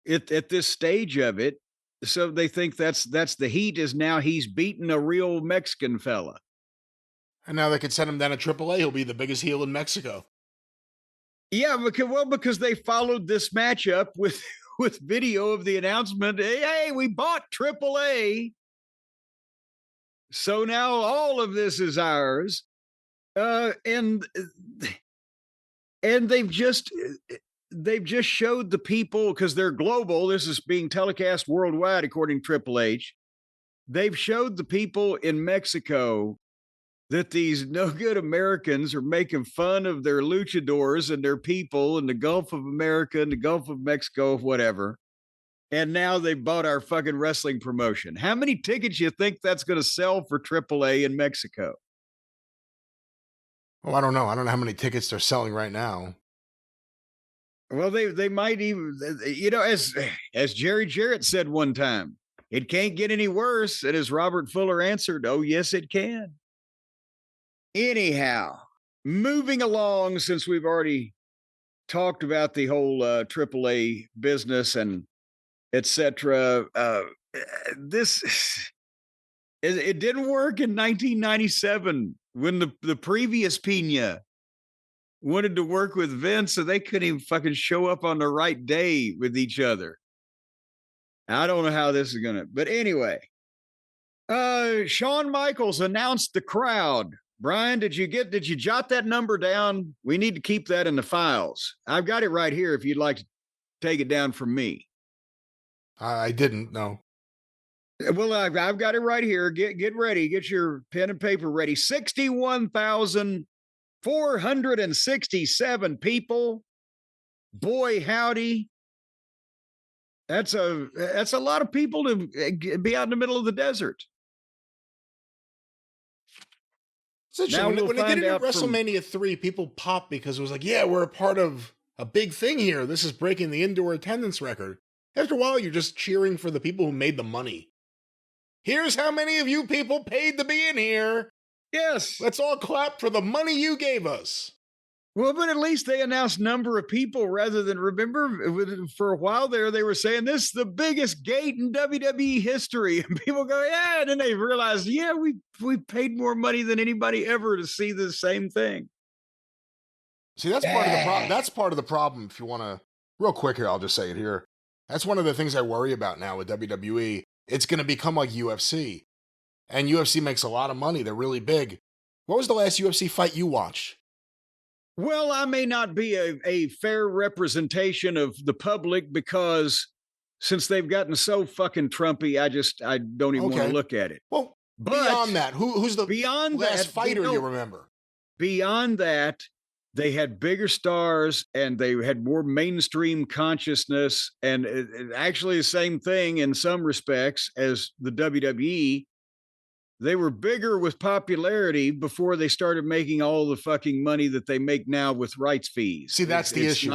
at this stage of it. So they think that's the heat is now he's beaten a real Mexican fella. And now they could send him down to AAA. He'll be the biggest heel in Mexico. Yeah, because they followed this matchup with video of the announcement. Hey, we bought AAA. So now all of this is ours. And they've just showed the people, because they're global. This is being telecast worldwide, according to Triple H. They've showed the people in Mexico that these no good Americans are making fun of their luchadors and their people in the Gulf of America and the Gulf of Mexico, whatever. And now they've bought our fucking wrestling promotion. How many tickets you think that's going to sell for AAA in Mexico? Well, I don't know. I don't know how many tickets they're selling right now. Well, they might even, as Jerry Jarrett said one time, it can't get any worse. And as Robert Fuller answered, oh, yes, it can. Anyhow, moving along, since we've already talked about the whole AAA business and etc. It didn't work in 1997 when the previous Pina wanted to work with Vince, so they couldn't even fucking show up on the right day with each other. I don't know how this is gonna, but anyway, Shawn Michaels announced the crowd. Brian, did you jot that number down? We need to keep that in the files. I've got it right here if you'd like to take it down from me. I didn't, no. Well, I've got it right here. Get ready. Get your pen and paper ready. 61,467 people. Boy, howdy. That's a lot of people to be out in the middle of the desert. It's interesting. When they did it at WrestleMania 3, people popped because it was like, yeah, we're a part of a big thing here. This is breaking the indoor attendance record. After a while, you're just cheering for the people who made the money. Here's how many of you people paid to be in here. Yes. Let's all clap for the money you gave us. Well, but at least they announced number of people rather than, remember, for a while there, they were saying this is the biggest gate in WWE history. And people go, yeah. And then they realized, yeah, we paid more money than anybody ever to see the same thing. See, that's part of the problem. That's part of the problem. If you want to, real quick here, I'll just say it here. That's one of the things I worry about now with WWE. It's going to become like UFC. And UFC makes a lot of money. They're really big. What was the last UFC fight you watched? Well, I may not be a fair representation of the public because since they've gotten so fucking Trumpy, I don't even want to look at it. Well, beyond that, who's the last fighter you remember? Beyond that, they had bigger stars and they had more mainstream consciousness, and actually the same thing in some respects as the WWE. They were bigger with popularity before they started making all the fucking money that they make now with rights fees. See, that's the issue.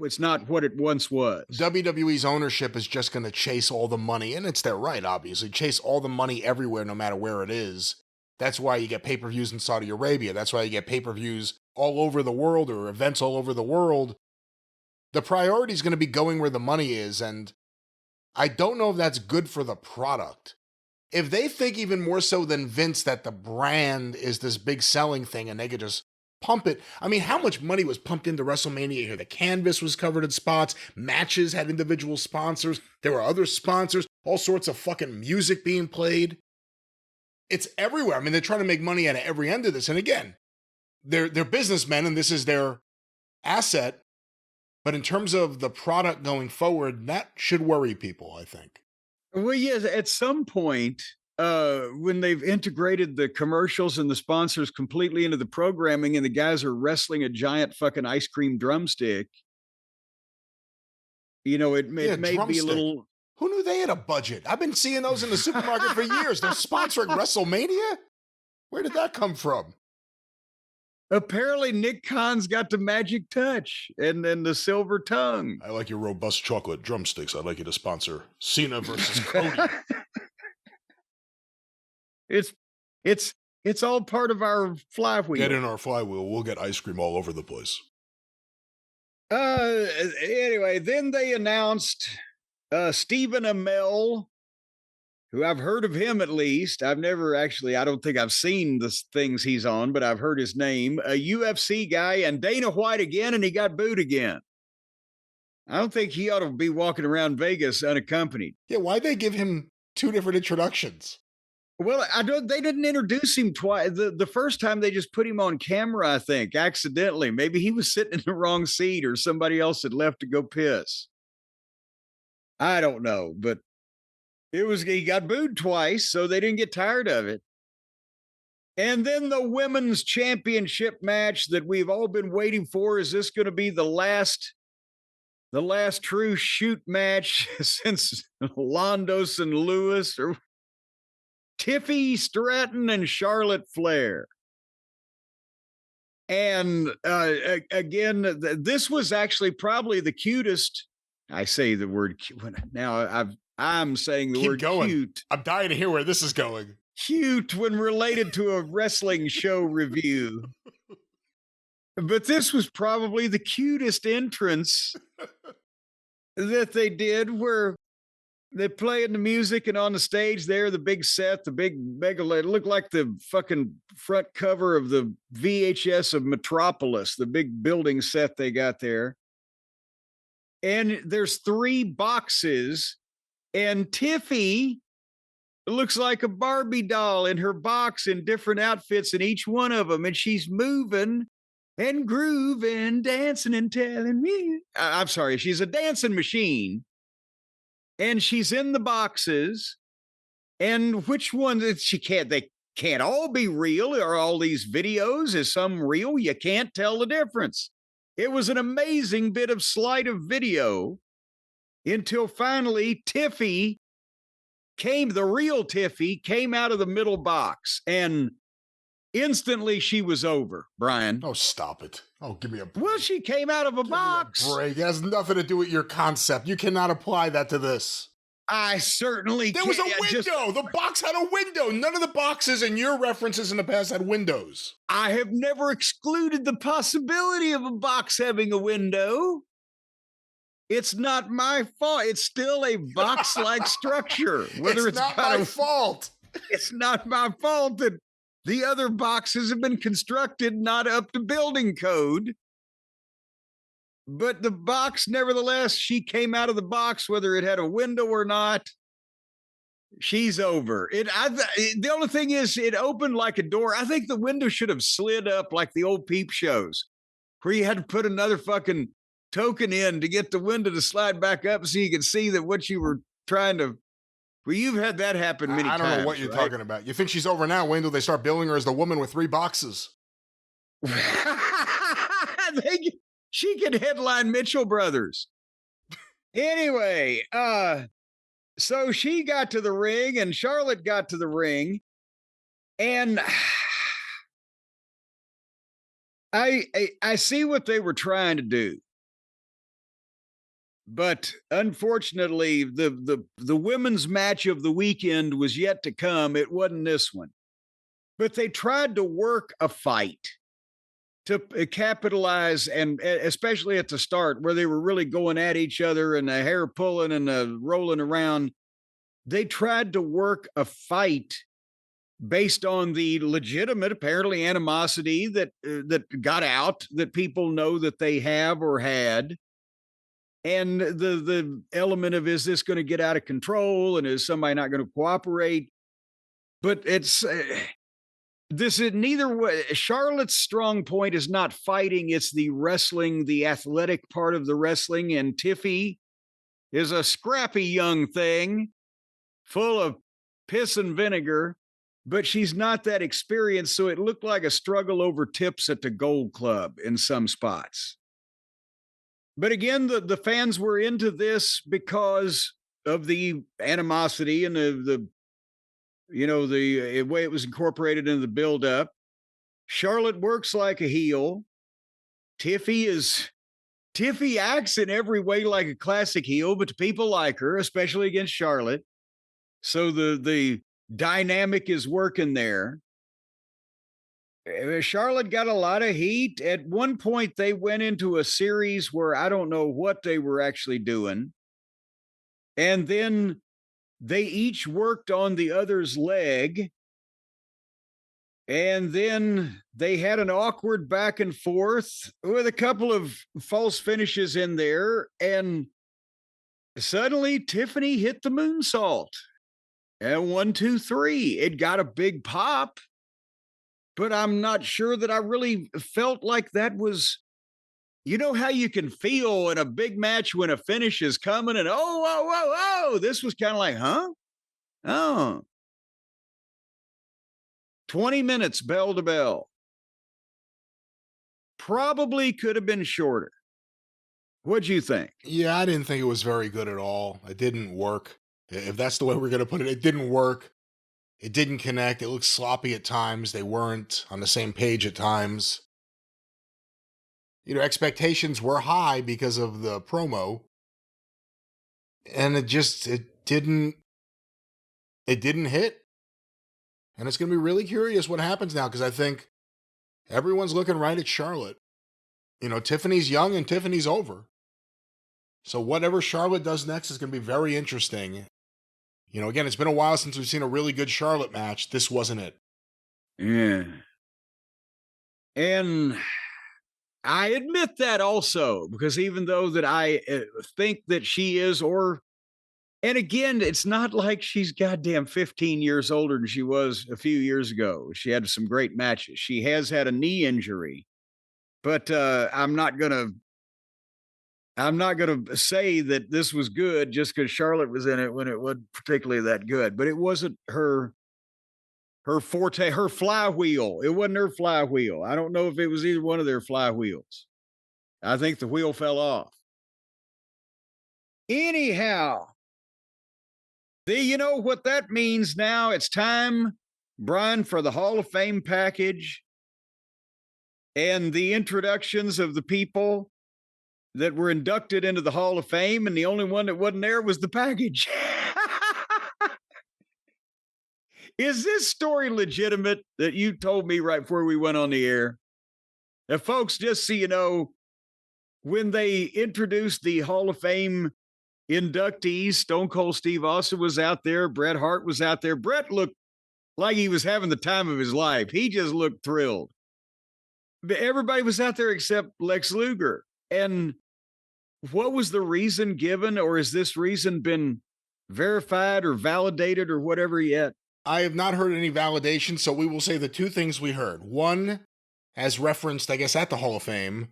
It's not what it once was. WWE's ownership is just going to chase all the money, and it's their right, obviously. Chase all the money everywhere, no matter where it is. That's why you get pay-per-views in Saudi Arabia. That's why you get pay-per-views all over the world or events all over the world. The priority is going to be going where the money is, and I don't know if that's good for the product. If they think even more so than Vince that the brand is this big selling thing and they could just pump it. I mean, how much money was pumped into WrestleMania here? The canvas was covered in spots. Matches had individual sponsors. There were other sponsors. All sorts of fucking music being played. It's everywhere. I mean, they're trying to make money out of every end of this. And again, they're businessmen and this is their asset. But in terms of the product going forward, that should worry people, I think. Well, yes, at some point, when they've integrated the commercials and the sponsors completely into the programming and the guys are wrestling a giant fucking ice cream drumstick, you know, it may be a little... Who knew they had a budget? I've been seeing those in the supermarket for years. They're sponsoring WrestleMania? Where did that come from? Apparently, Nick Khan's got the magic touch and then the silver tongue. I like your robust chocolate drumsticks. I'd like you to sponsor Cena versus Cody. It's all part of our flywheel. Get in our flywheel. We'll get ice cream all over the place. Anyway, then they announced Stephen Amell, who I've heard of him at least. I've never actually, I don't think I've seen the things he's on, but I've heard his name. A UFC guy, and Dana White again, and he got booed again. I don't think he ought to be walking around Vegas unaccompanied. Yeah, why'd they give him two different introductions? Well, they didn't introduce him twice. The first time they just put him on camera, I think, accidentally. Maybe he was sitting in the wrong seat or somebody else had left to go piss. I don't know, but he got booed twice, so they didn't get tired of it. And then the women's championship match that we've all been waiting for. Is this going to be the last true shoot match since Londos and Lewis, or Tiffy Stratton and Charlotte Flair? And again, this was actually probably the cutest. I say the word now. I'm saying the word cute. I'm dying to hear where this is going. Cute when related to a wrestling show review. But this was probably the cutest entrance that they did, where they playing the music and on the stage there, the big set, the big mega, it looked like the fucking front cover of the VHS of Metropolis, the big building set they got there. And there's 3 boxes. And Tiffy looks like a Barbie doll in her box in different outfits in each one of them. And she's moving and grooving, dancing and telling me. I'm sorry, she's a dancing machine. And she's in the boxes. And which one they can't all be real. Are all these videos? Is some real? You can't tell the difference. It was an amazing bit of sleight of video. Until finally, the real Tiffy came out of the middle box. And Instantly, she was over, Brian. Oh, stop it. Oh, give me a break. Well, she came out of a Give box. me a break. It has nothing to do with your concept. You cannot apply that to this. I certainly There can't. was a window. The box had a window. None of the boxes in your references in the past had windows. I have never excluded the possibility of a box having a window. It's not my fault. It's still a box-like structure. Whether it's not my fault. It's not my fault that the other boxes have been constructed not up to building code. But the box, nevertheless, she came out of the box, whether it had a window or not. She's over. The only thing is, it opened like a door. I think the window should have slid up like the old peep shows, where you had to put another fucking token in to get the window to slide back up so you could see that what you were trying to. Well, you've had that happen many times. I don't know what you're talking about. You think she's over now? Wait until they start billing her as the woman with 3 boxes. She could headline Mitchell Brothers. Anyway, so she got to the ring and Charlotte got to the ring. And I see what they were trying to do. But unfortunately, the women's match of the weekend was yet to come. It wasn't this one. But they tried to work a fight to capitalize, and especially at the start where they were really going at each other and the hair pulling and the rolling around. They tried to work a fight based on the legitimate, apparently, animosity that got out, that people know that they have or had. And the element of, is this going to get out of control? And is somebody not going to cooperate? But it's this is neither way. Charlotte's strong point is not fighting. It's the wrestling, the athletic part of the wrestling. And Tiffy is a scrappy young thing full of piss and vinegar, but she's not that experienced. So it looked like a struggle over tips at the Gold Club in some spots. But again, the fans were into this because of the animosity and the way it was incorporated into the buildup. Charlotte works like a heel. Tiffy acts in every way like a classic heel, but people like her, especially against Charlotte. So the dynamic is working there. Charlotte got a lot of heat. At one point, they went into a series where I don't know what they were actually doing. And then they each worked on the other's leg. And then they had an awkward back and forth with a couple of false finishes in there. And suddenly, Tiffany hit the moonsault. And 1, 2, 3. It got a big pop. But I'm not sure that I really felt like that was, you know how you can feel in a big match when a finish is coming and this was kind of like, huh? Oh. 20 minutes bell to bell. Probably could have been shorter. What'd you think? Yeah, I didn't think it was very good at all. It didn't work. If that's the way we're going to put it, it didn't work. It didn't connect. It looked sloppy at times. They weren't on the same page at times. You know, expectations were high because of the promo. And it didn't hit. And it's going to be really curious what happens now, because I think everyone's looking right at Charlotte. You know, Tiffany's young and Tiffany's over. So whatever Charlotte does next is going to be very interesting. You know, again, it's been a while since we've seen a really good Charlotte match. This wasn't it. Yeah. And I admit that also, because even though that I think that she is, and again, it's not like she's goddamn 15 years older than she was a few years ago. She had some great matches. She has had a knee injury, but I'm not going to say that this was good just because Charlotte was in it when it wasn't particularly that good. But it wasn't her forte, her flywheel. It wasn't her flywheel. I don't know if it was either one of their flywheels. I think the wheel fell off. Anyhow, you know what that means now? It's time Brian, for the Hall of Fame package and the introductions of the people that were inducted into the Hall of Fame, and the only one that wasn't there was the package. Is this story legitimate that you told me right before we went on the air? Now, folks, just so you know, when they introduced the Hall of Fame inductees, Stone Cold Steve Austin was out there, Bret Hart was out there. Bret looked like he was having the time of his life. He just looked thrilled. But everybody was out there except Lex Luger. And what was the reason given, or has this reason been verified or validated or whatever yet? I have not heard any validation, so we will say the two things we heard. One, as referenced, I guess, at the Hall of Fame,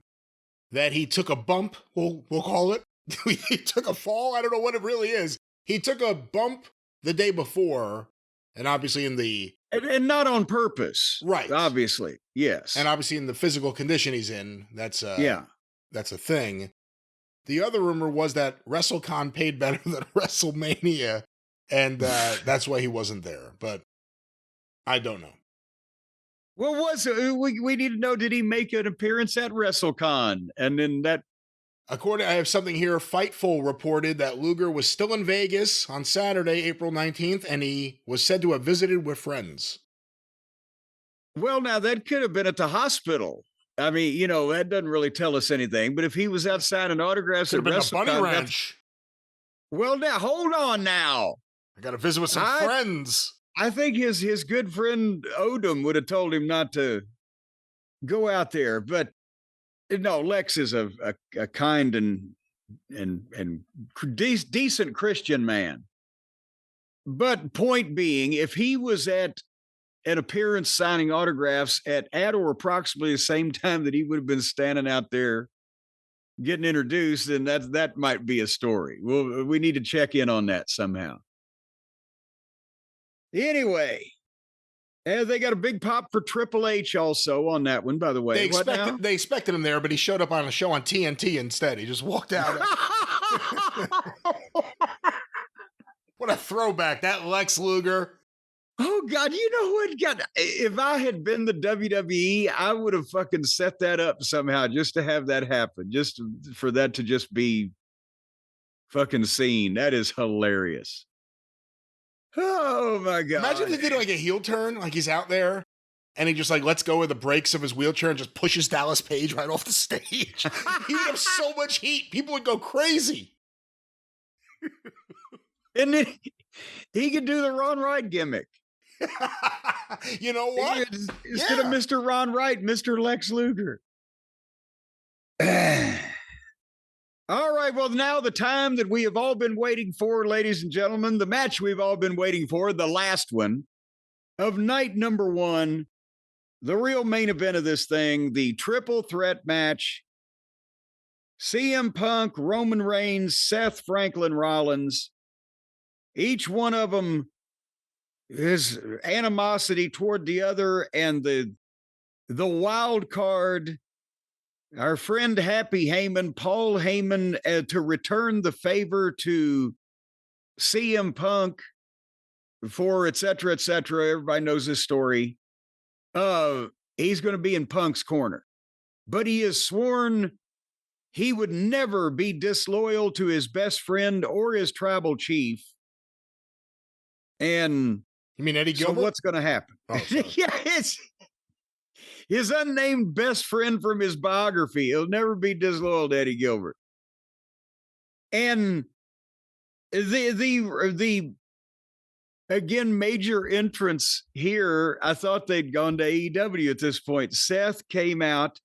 that he took a bump, we'll call it. He took a fall. I don't know what it really is. He took a bump the day before, and obviously in the... And not on purpose. Right. Obviously, yes. And obviously in the physical condition he's in, that's a thing. The other rumor was that WrestleCon paid better than WrestleMania, and that's why he wasn't there. But I don't know. Well, we need to know, did he make an appearance at WrestleCon? And then that... I have something here. Fightful reported that Luger was still in Vegas on Saturday, April 19th, and he was said to have visited with friends. Well, now that could have been at the hospital. I mean, that doesn't really tell us anything. But if he was out signing autographs at WrestleCon, Bunny Ranch. Well, now hold on. Now I got to visit with some friends. I think his good friend Odom would have told him not to go out there, but no, Lex is a kind and decent Christian man. But point being, if he was at an appearance signing autographs at or approximately the same time that he would have been standing out there getting introduced, then that might be a story. We need to check in on that somehow. Anyway, they got a big pop for Triple H also on that one, by the way. They expected him there, but he showed up on a show on TNT instead. He just walked out. What a throwback, that Lex Luger. Oh, God, you know what? God, if I had been the WWE, I would have fucking set that up somehow just to have that happen, just for that to just be fucking seen. That is hilarious. Oh, my God. Imagine if they did like a heel turn, like he's out there, and he just like lets go of the brakes of his wheelchair and just pushes Dallas Page right off the stage. He would have so much heat. People would go crazy. And then he could do the Ron Wright gimmick. You know what? Instead of Mr. Ron Wright, Mr. Lex Luger. All right, well, now the time that we have all been waiting for, ladies and gentlemen, the match we've all been waiting for, the last one of night number one, the real main event of this thing, the triple threat match, CM Punk, Roman Reigns, Seth Franklin Rollins, each one of them his animosity toward the other, and the wild card, our friend Happy Heyman, Paul Heyman, to return the favor to CM Punk for et cetera, et cetera. Everybody knows this story. He's going to be in Punk's corner, but he has sworn he would never be disloyal to his best friend or his tribal chief. And you mean Eddie Gilbert? So what's going to happen? Oh, yeah, it's his unnamed best friend from his biography. He'll never be disloyal to Eddie Gilbert. And the again, major entrance here, I thought they'd gone to AEW at this point. Seth came out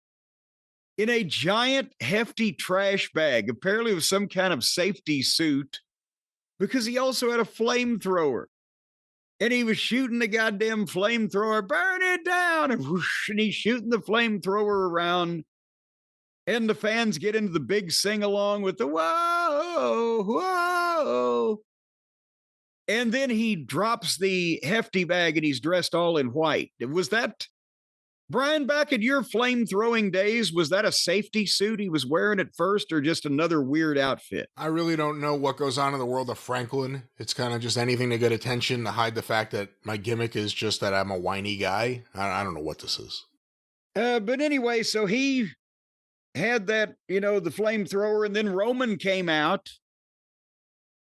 in a giant, hefty trash bag, apparently with some kind of safety suit, because he also had a flamethrower. And he was shooting the goddamn flamethrower, burn it down, and whoosh, and he's shooting the flamethrower around. And the fans get into the big sing-along with the whoa, whoa. And then he drops the hefty bag and he's dressed all in white. Was that Brian, back in your flame throwing days, was that a safety suit he was wearing at first or just another weird outfit? I really don't know what goes on in the world of Franklin. It's kind of just anything to get attention, to hide the fact that my gimmick is just that I'm a whiny guy. I don't know what this is. But anyway, so he had that, the flamethrower, and then Roman came out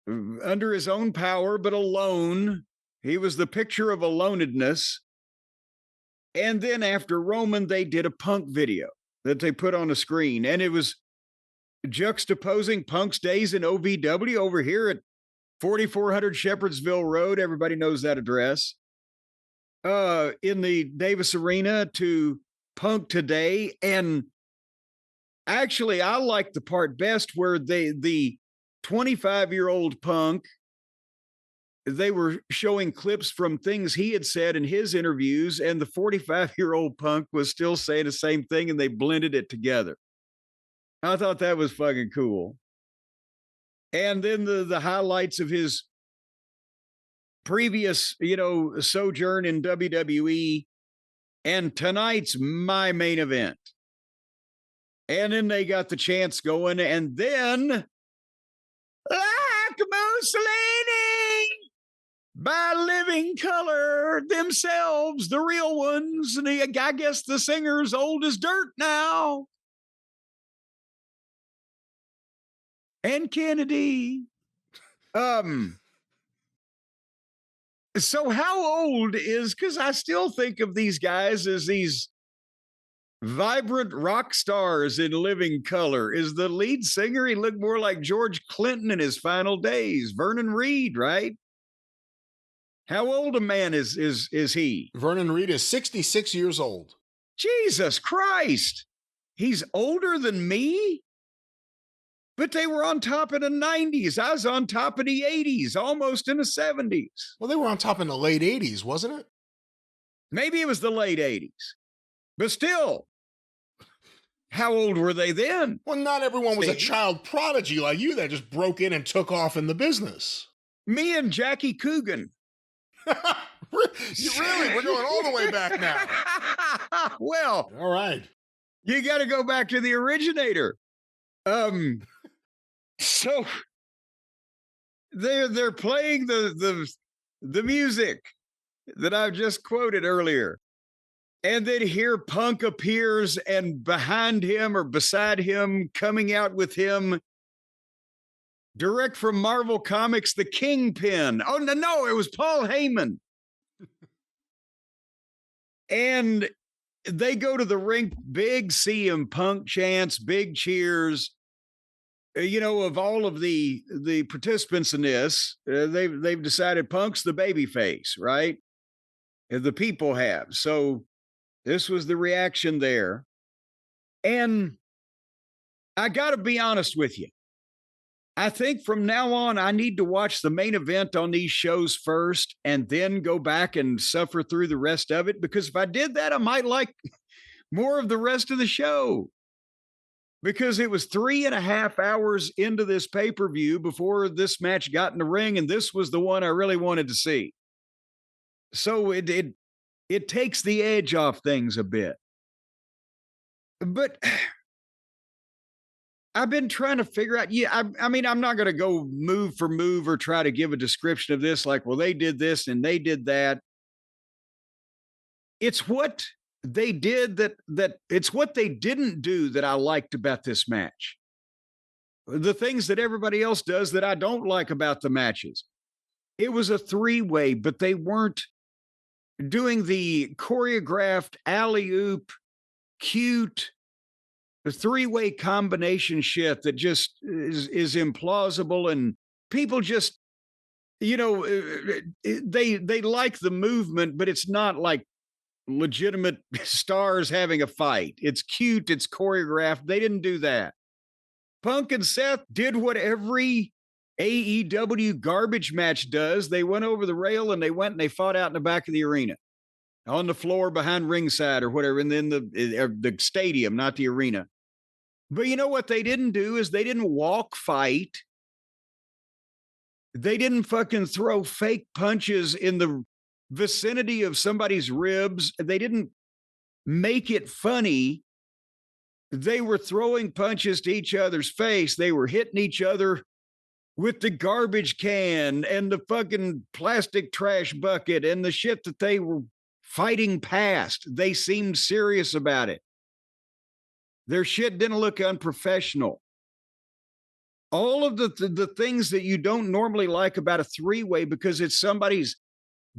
under his own power, but alone. He was the picture of alonedness. And then after Roman, they did a Punk video that they put on a screen, and it was juxtaposing Punk's days in OVW over here at 4400 Shepherdsville Road. Everybody knows that address. In the Davis Arena to Punk today. And actually, I like the part best where the 25-year-old Punk, they were showing clips from things he had said in his interviews, and the 45-year-old Punk was still saying the same thing, and they blended it together. I thought that was fucking cool. And then the highlights of his previous, sojourn in WWE, and tonight's my main event. And then they got the chants going, and then, like Mussolini, by Living Color themselves, the real ones, and I guess the singer's old as dirt now. And Kennedy. So how old is, because I still think of these guys as these vibrant rock stars in Living Color. Is the lead singer, he looked more like George Clinton in his final days. Vernon Reed, right? How old a man is he? Vernon Reed is 66 years old. Jesus Christ. He's older than me? But they were on top in the 90s. I was on top in the 80s, almost in the 70s. Well, they were on top in the late 80s, wasn't it? Maybe it was the late 80s. But still, how old were they then? Well, not everyone was a child prodigy like you that just broke in and took off in the business. Me and Jackie Coogan. Really? We're going all the way back now. Well, all right. You got to go back to the originator. So they're playing the music that I've just quoted earlier. And then here Punk appears, and behind him or beside him, coming out with him, direct from Marvel Comics, the Kingpin. Oh, no, it was Paul Heyman. And they go to the ring, big CM Punk chants, big cheers. Of all of the participants in this, they've decided Punk's the baby face, right? The people have. So this was the reaction there. And I got to be honest with you. I think from now on, I need to watch the main event on these shows first and then go back and suffer through the rest of it. Because if I did that, I might like more of the rest of the show. Because it was 3.5 hours into this pay-per-view before this match got in the ring, and this was the one I really wanted to see. So it takes the edge off things a bit. But I've been trying to figure out, I mean, I'm not going to go move for move or try to give a description of this like, well, they did this and they did that. It's what they did that it's what they didn't do that I liked about this match. The things that everybody else does that I don't like about the matches. It was a 3-way, but they weren't doing the choreographed alley-oop, cute, 3-way combination shit that just is implausible, and people just, they like the movement, but it's not like legitimate stars having a fight. It's cute, it's choreographed. They didn't do that. Punk and Seth did what every AEW garbage match does. They went over the rail and they fought out in the back of the arena, on the floor behind ringside or whatever, and then the stadium, not the arena. But you know what they didn't do is they didn't walk fight. They didn't fucking throw fake punches in the vicinity of somebody's ribs. They didn't make it funny, they were throwing punches to each other's face. They were hitting each other with the garbage can and the fucking plastic trash bucket and the shit that they were fighting past. They seemed serious about it. Their shit didn't look unprofessional. All of the things that you don't normally like about a three-way, because it's somebody's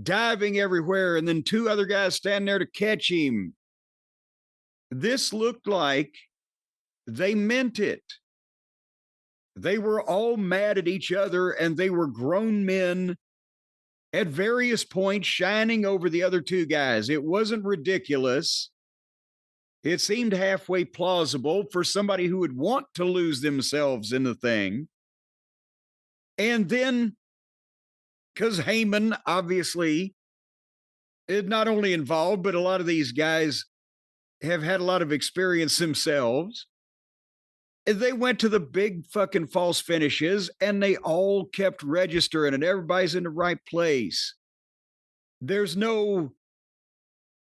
diving everywhere and then two other guys stand there to catch him. This looked like they meant it. They were all mad at each other, and they were grown men at various points shining over the other two guys. It wasn't ridiculous. It seemed halfway plausible for somebody who would want to lose themselves in the thing. And then, because Heyman obviously is not only involved, but a lot of these guys have had a lot of experience themselves. They went to the big fucking false finishes, and they all kept registering, and everybody's in the right place. There's no,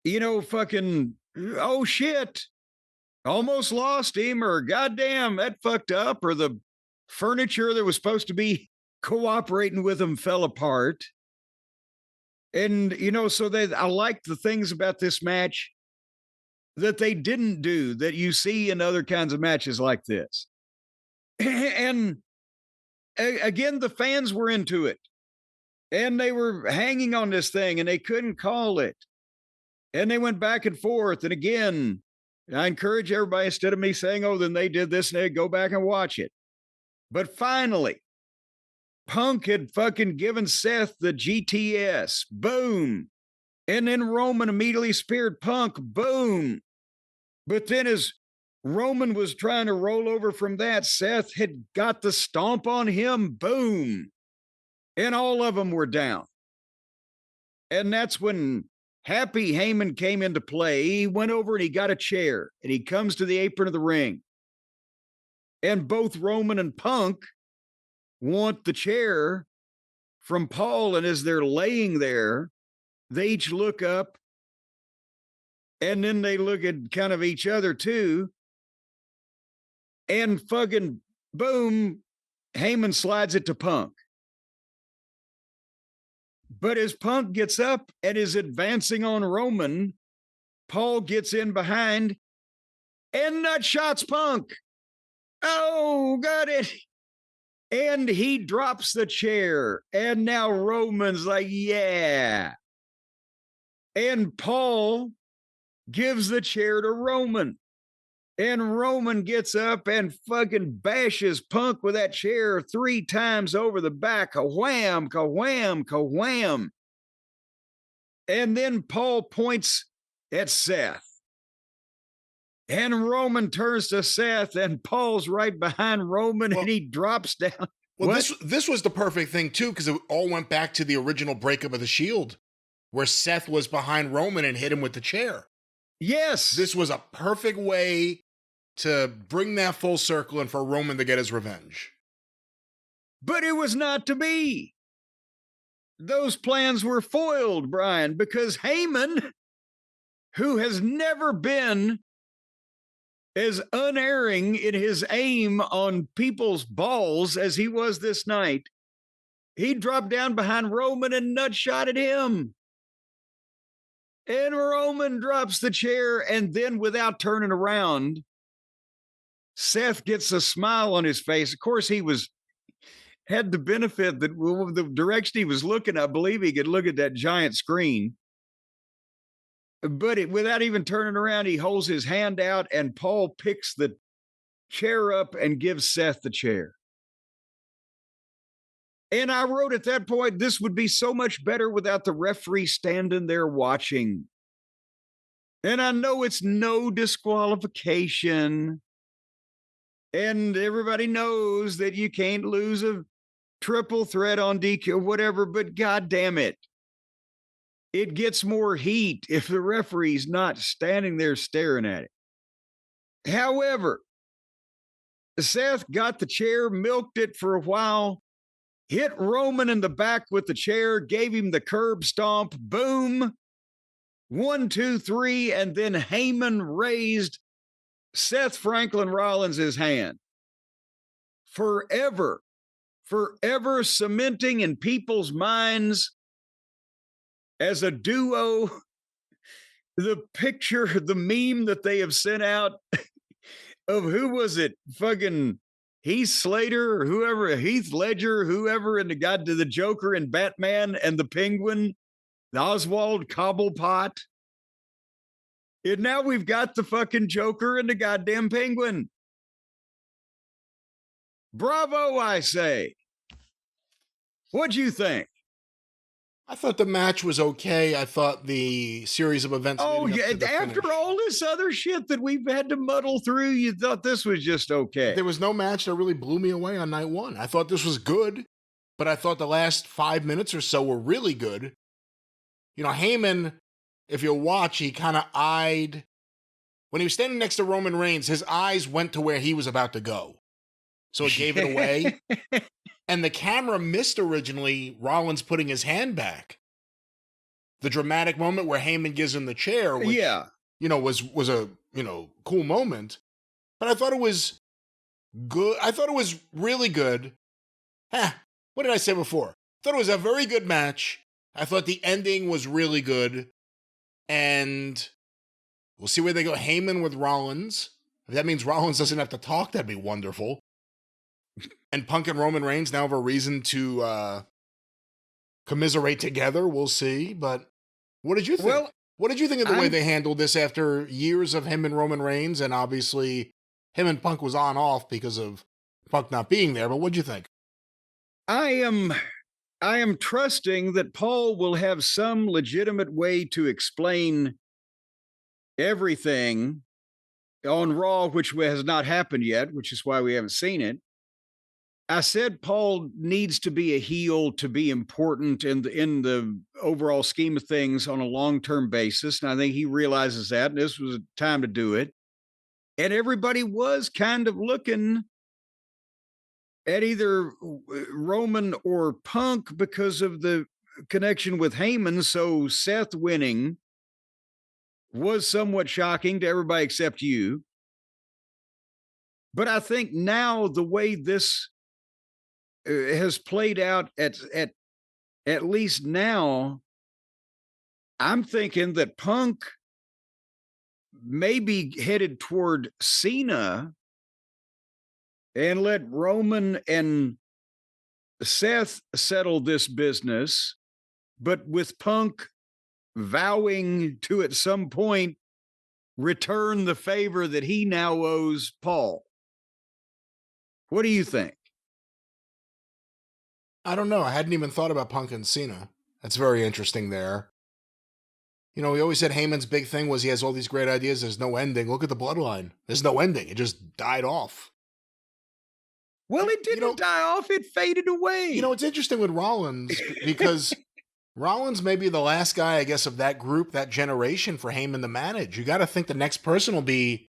fucking, oh shit, almost lost him, or goddamn, that fucked up, or the furniture that was supposed to be cooperating with him fell apart. And, so I like the things about this match that they didn't do that you see in other kinds of matches like this. And again, the fans were into it, and they were hanging on this thing, and they couldn't call it. And they went back and forth. And again, I encourage everybody, instead of me saying, oh, then they did this, and they go back and watch it. But finally, Punk had fucking given Seth the GTS. Boom. And then Roman immediately speared Punk. Boom. But then as Roman was trying to roll over from that, Seth had got the stomp on him. Boom. And all of them were down. And that's when Happy Heyman came into play. He went over and he got a chair, and he comes to the apron of the ring. And both Roman and Punk want the chair from Paul. And as they're laying there, they each look up, and then they look at kind of each other too. And fucking boom, Heyman slides it to Punk. But as Punk gets up and is advancing on Roman, Paul gets in behind and nut shots Punk. Oh, got it. And he drops the chair. And now Roman's like, yeah. And Paul gives the chair to Roman. And Roman gets up and fucking bashes Punk with that chair 3 times over the back. Ka-wham, ka-wham, ka-wham. And then Paul points at Seth. And Roman turns to Seth, and Paul's right behind Roman, and he drops down. Well, this was the perfect thing, too, because it all went back to the original breakup of the Shield, where Seth was behind Roman and hit him with the chair. Yes. This was a perfect way to bring that full circle and for Roman to get his revenge. But it was not to be. Those plans were foiled, Brian, because Heyman, who has never been as unerring in his aim on people's balls as he was this night, he dropped down behind Roman and nutshotted him. And Roman drops the chair, and then without turning around, Seth gets a smile on his face. Of course, he had the benefit that the direction he was looking, I believe he could look at that giant screen. But without even turning around, he holds his hand out, and Paul picks the chair up and gives Seth the chair. And I wrote at that point, this would be so much better without the referee standing there watching. And I know it's no disqualification. And everybody knows that you can't lose a triple threat on DQ or whatever, but God damn it. It gets more heat if the referee's not standing there staring at it. However, Seth got the chair, milked it for a while, hit Roman in the back with the chair, gave him the curb stomp, boom. 1, 2, 3, and then Heyman raised Seth Franklin Rollins' hand. Forever cementing in people's minds as a duo. The picture, the meme that they have sent out of who was it? Fucking Heath Slater or whoever, Heath Ledger, whoever, and the Joker and Batman and the Penguin, the Oswald Cobblepot. And now we've got the fucking Joker and the goddamn Penguin. Bravo, I say. What'd you think? I thought the match was okay. I thought the series of events. Oh, yeah. After all this other shit that we've had to muddle through, you thought this was just okay. There was no match that really blew me away on night one. I thought this was good, but I thought the last 5 minutes or so were really good. You know, Heyman, if you watch, he kind of eyed. When he was standing next to Roman Reigns, his eyes went to where he was about to go. So it gave it away. And the camera missed originally Rollins putting his hand back. The dramatic moment where Heyman gives him the chair, which, was a, cool moment. But I thought it was good. I thought it was really good. What did I say before? I thought it was a very good match. I thought the ending was really good. And we'll see where they go. Heyman with Rollins. If that means Rollins doesn't have to talk, that'd be wonderful. And Punk and Roman Reigns now have a reason to commiserate together. We'll see. But what did you think? Well, what did you think of the way they handled this after years of him and Roman Reigns? And obviously, him and Punk was on-off because of Punk not being there. But what'd you think? I am trusting that Paul will have some legitimate way to explain everything on Raw, which has not happened yet, which is why we haven't seen it. I said Paul needs to be a heel to be important in the overall scheme of things on a long-term basis. And I think he realizes that, and this was a time to do it. And everybody was kind of looking at either Roman or Punk because of the connection with Heyman. So Seth winning was somewhat shocking to everybody except you. But I think now the way this has played out at least now, I'm thinking that Punk may be headed toward Cena and let Roman and Seth settle this business, but with Punk vowing to at some point return the favor that he now owes Paul. What do you think? I don't know. I hadn't even thought about Punk and Cena. That's very interesting there. You know, we always said Heyman's big thing was he has all these great ideas. There's no ending. Look at the Bloodline. There's no ending. It just died off. Well, it didn't die off. It faded away. You know, it's interesting with Rollins because Rollins may be the last guy, I guess, of that group, that generation for Heyman to manage. You got to think the next person will be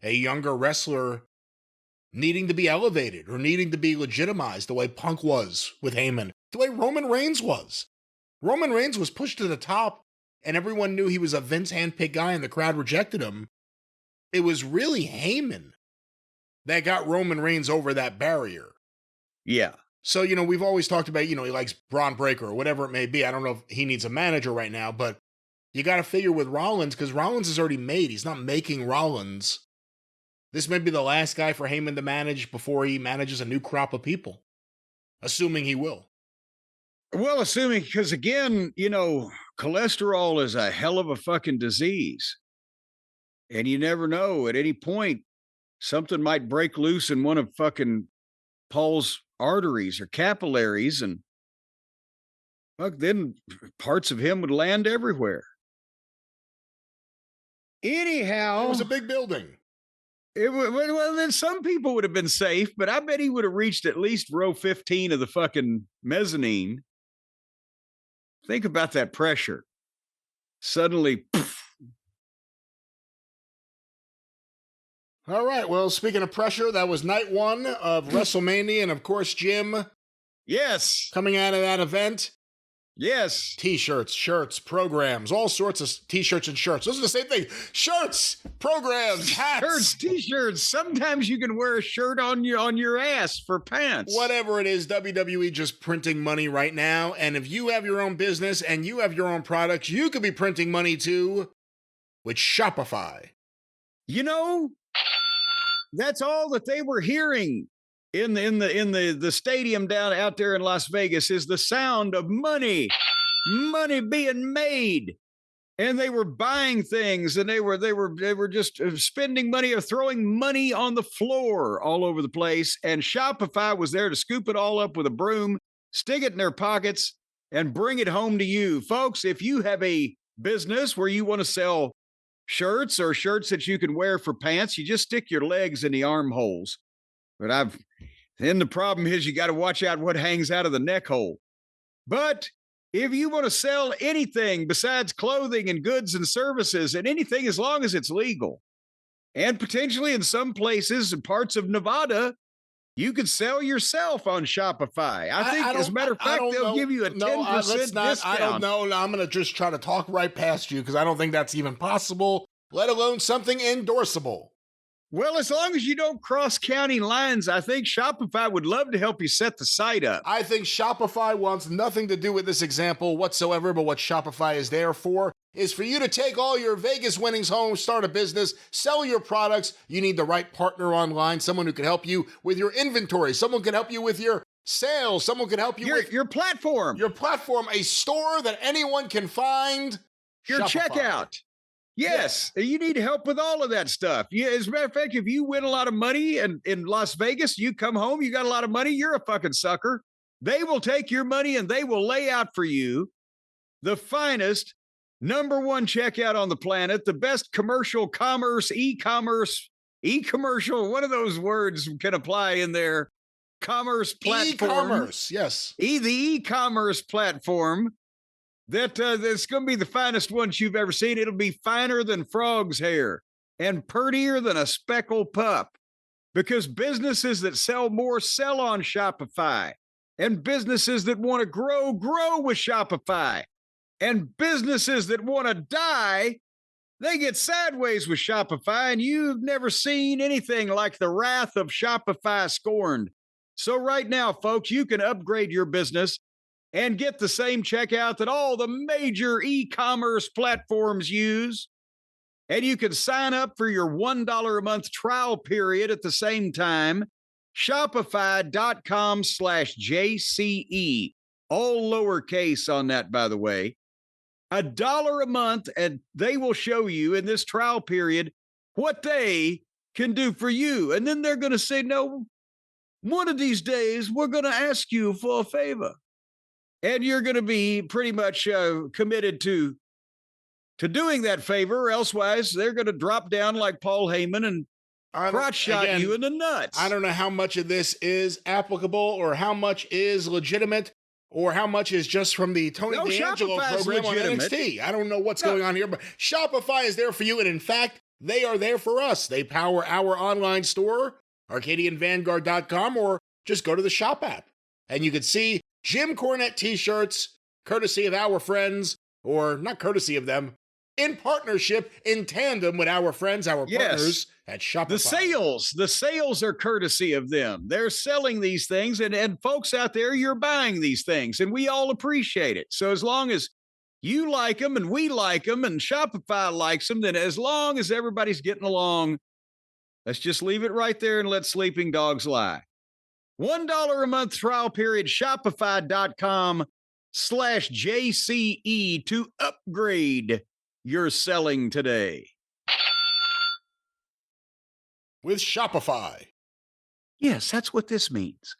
a younger wrestler needing to be elevated or needing to be legitimized the way Punk was with Heyman, the way Roman Reigns was. Roman Reigns was pushed to the top and everyone knew he was a Vince handpicked guy and the crowd rejected him. It was really Heyman that got Roman Reigns over that barrier. Yeah. So, you know, we've always talked about, he likes Braun Breaker or whatever it may be. I don't know if he needs a manager right now, but you got to figure with Rollins because Rollins is already made. He's not making Rollins. This may be the last guy for Heyman to manage before he manages a new crop of people, assuming he will. Well, assuming, because again, cholesterol is a hell of a fucking disease. And you never know, at any point, something might break loose in one of fucking Paul's arteries or capillaries, and then parts of him would land everywhere. Anyhow, it was a big building. Well, then some people would have been safe, but I bet he would have reached at least row 15 of the fucking mezzanine. Think about that pressure. Suddenly, poof. All right. Well, speaking of pressure, that was night one of WrestleMania. And of course, Jim. Yes. Coming out of that event, Yes. T-shirts, shirts, programs, all sorts of T-shirts and shirts. Those are the same thing. Shirts, programs, hats. Shirts, T-shirts. Sometimes you can wear a shirt on your ass for pants. Whatever it is, WWE just printing money right now. And if you have your own business and you have your own products, you could be printing money too with Shopify. You know, that's all that they were hearing in the stadium down out there in Las Vegas is the sound of money being made. And they were buying things, and they were just spending money or throwing money on the floor all over the place. And Shopify was there to scoop it all up with a broom, stick it in their pockets, and bring it home to you. Folks, if you have a business where you want to sell shirts or shirts that you can wear for pants, you just stick your legs in the armholes. But then the problem is you got to watch out what hangs out of the neck hole. But if you want to sell anything besides clothing and goods and services, and anything as long as it's legal, and potentially in some places and parts of Nevada, you could sell yourself on Shopify. I think, as a matter of fact, they'll give you a 10% discount. I don't know. I'm going to just try to talk right past you because I don't think that's even possible, let alone something endorsable. Well, as long as you don't cross county lines, I think Shopify would love to help you set the site up. I think Shopify wants nothing to do with this example whatsoever, but what Shopify is there for is for you to take all your Vegas winnings home, start a business, sell your products. You need the right partner online, someone who can help you with your inventory, someone can help you with your sales, someone can help you with your platform. Your platform, a store that anyone can find. Your Shopify. Checkout. Yes, you need help with all of that stuff. Yeah, as a matter of fact, if you win a lot of money in Las Vegas, you come home, you got a lot of money, you're a fucking sucker. They will take your money and they will lay out for you the finest #1 checkout on the planet, the best commercial commerce, e-commercial, one of those words can apply in there. Commerce platform. E-commerce, yes. The e-commerce platform. That's going to be the finest ones you've ever seen. It'll be finer than frog's hair and purtier than a speckled pup, because businesses that sell more sell on Shopify, and businesses that want to grow with Shopify, and businesses that want to die, they get sideways with Shopify, and you've never seen anything like the wrath of Shopify scorned. So right now, folks, you can upgrade your business and get the same checkout that all the major e-commerce platforms use. And you can sign up for your $1 a month trial period at the same time. Shopify.com/JCE. All lowercase on that, by the way. $1 a month, and they will show you in this trial period what they can do for you. And then they're going to say, no, one of these days, we're going to ask you for a favor. And you're going to be pretty much committed to doing that favor, or elsewise they're going to drop down like Paul Heyman and crotch shot you in the nuts. I don't know how much of this is applicable, or how much is legitimate, or how much is just from the Tony D'Angelo program on NXT. I don't know what's going on here, but Shopify is there for you. And in fact, they are there for us. They power our online store, ArcadianVanguard.com, or just go to the shop app and you can see Jim Cornette t-shirts, courtesy of our friends, or not courtesy of them, in partnership, in tandem with our friends, our partners at Shopify. The sales are courtesy of them. They're selling these things, and folks out there, you're buying these things, and we all appreciate it. So as long as you like them and we like them and Shopify likes them, then as long as everybody's getting along, let's just leave it right there and let sleeping dogs lie. $1 a month trial period, Shopify.com/JCE to upgrade your selling today. With Shopify. Yes, that's what this means.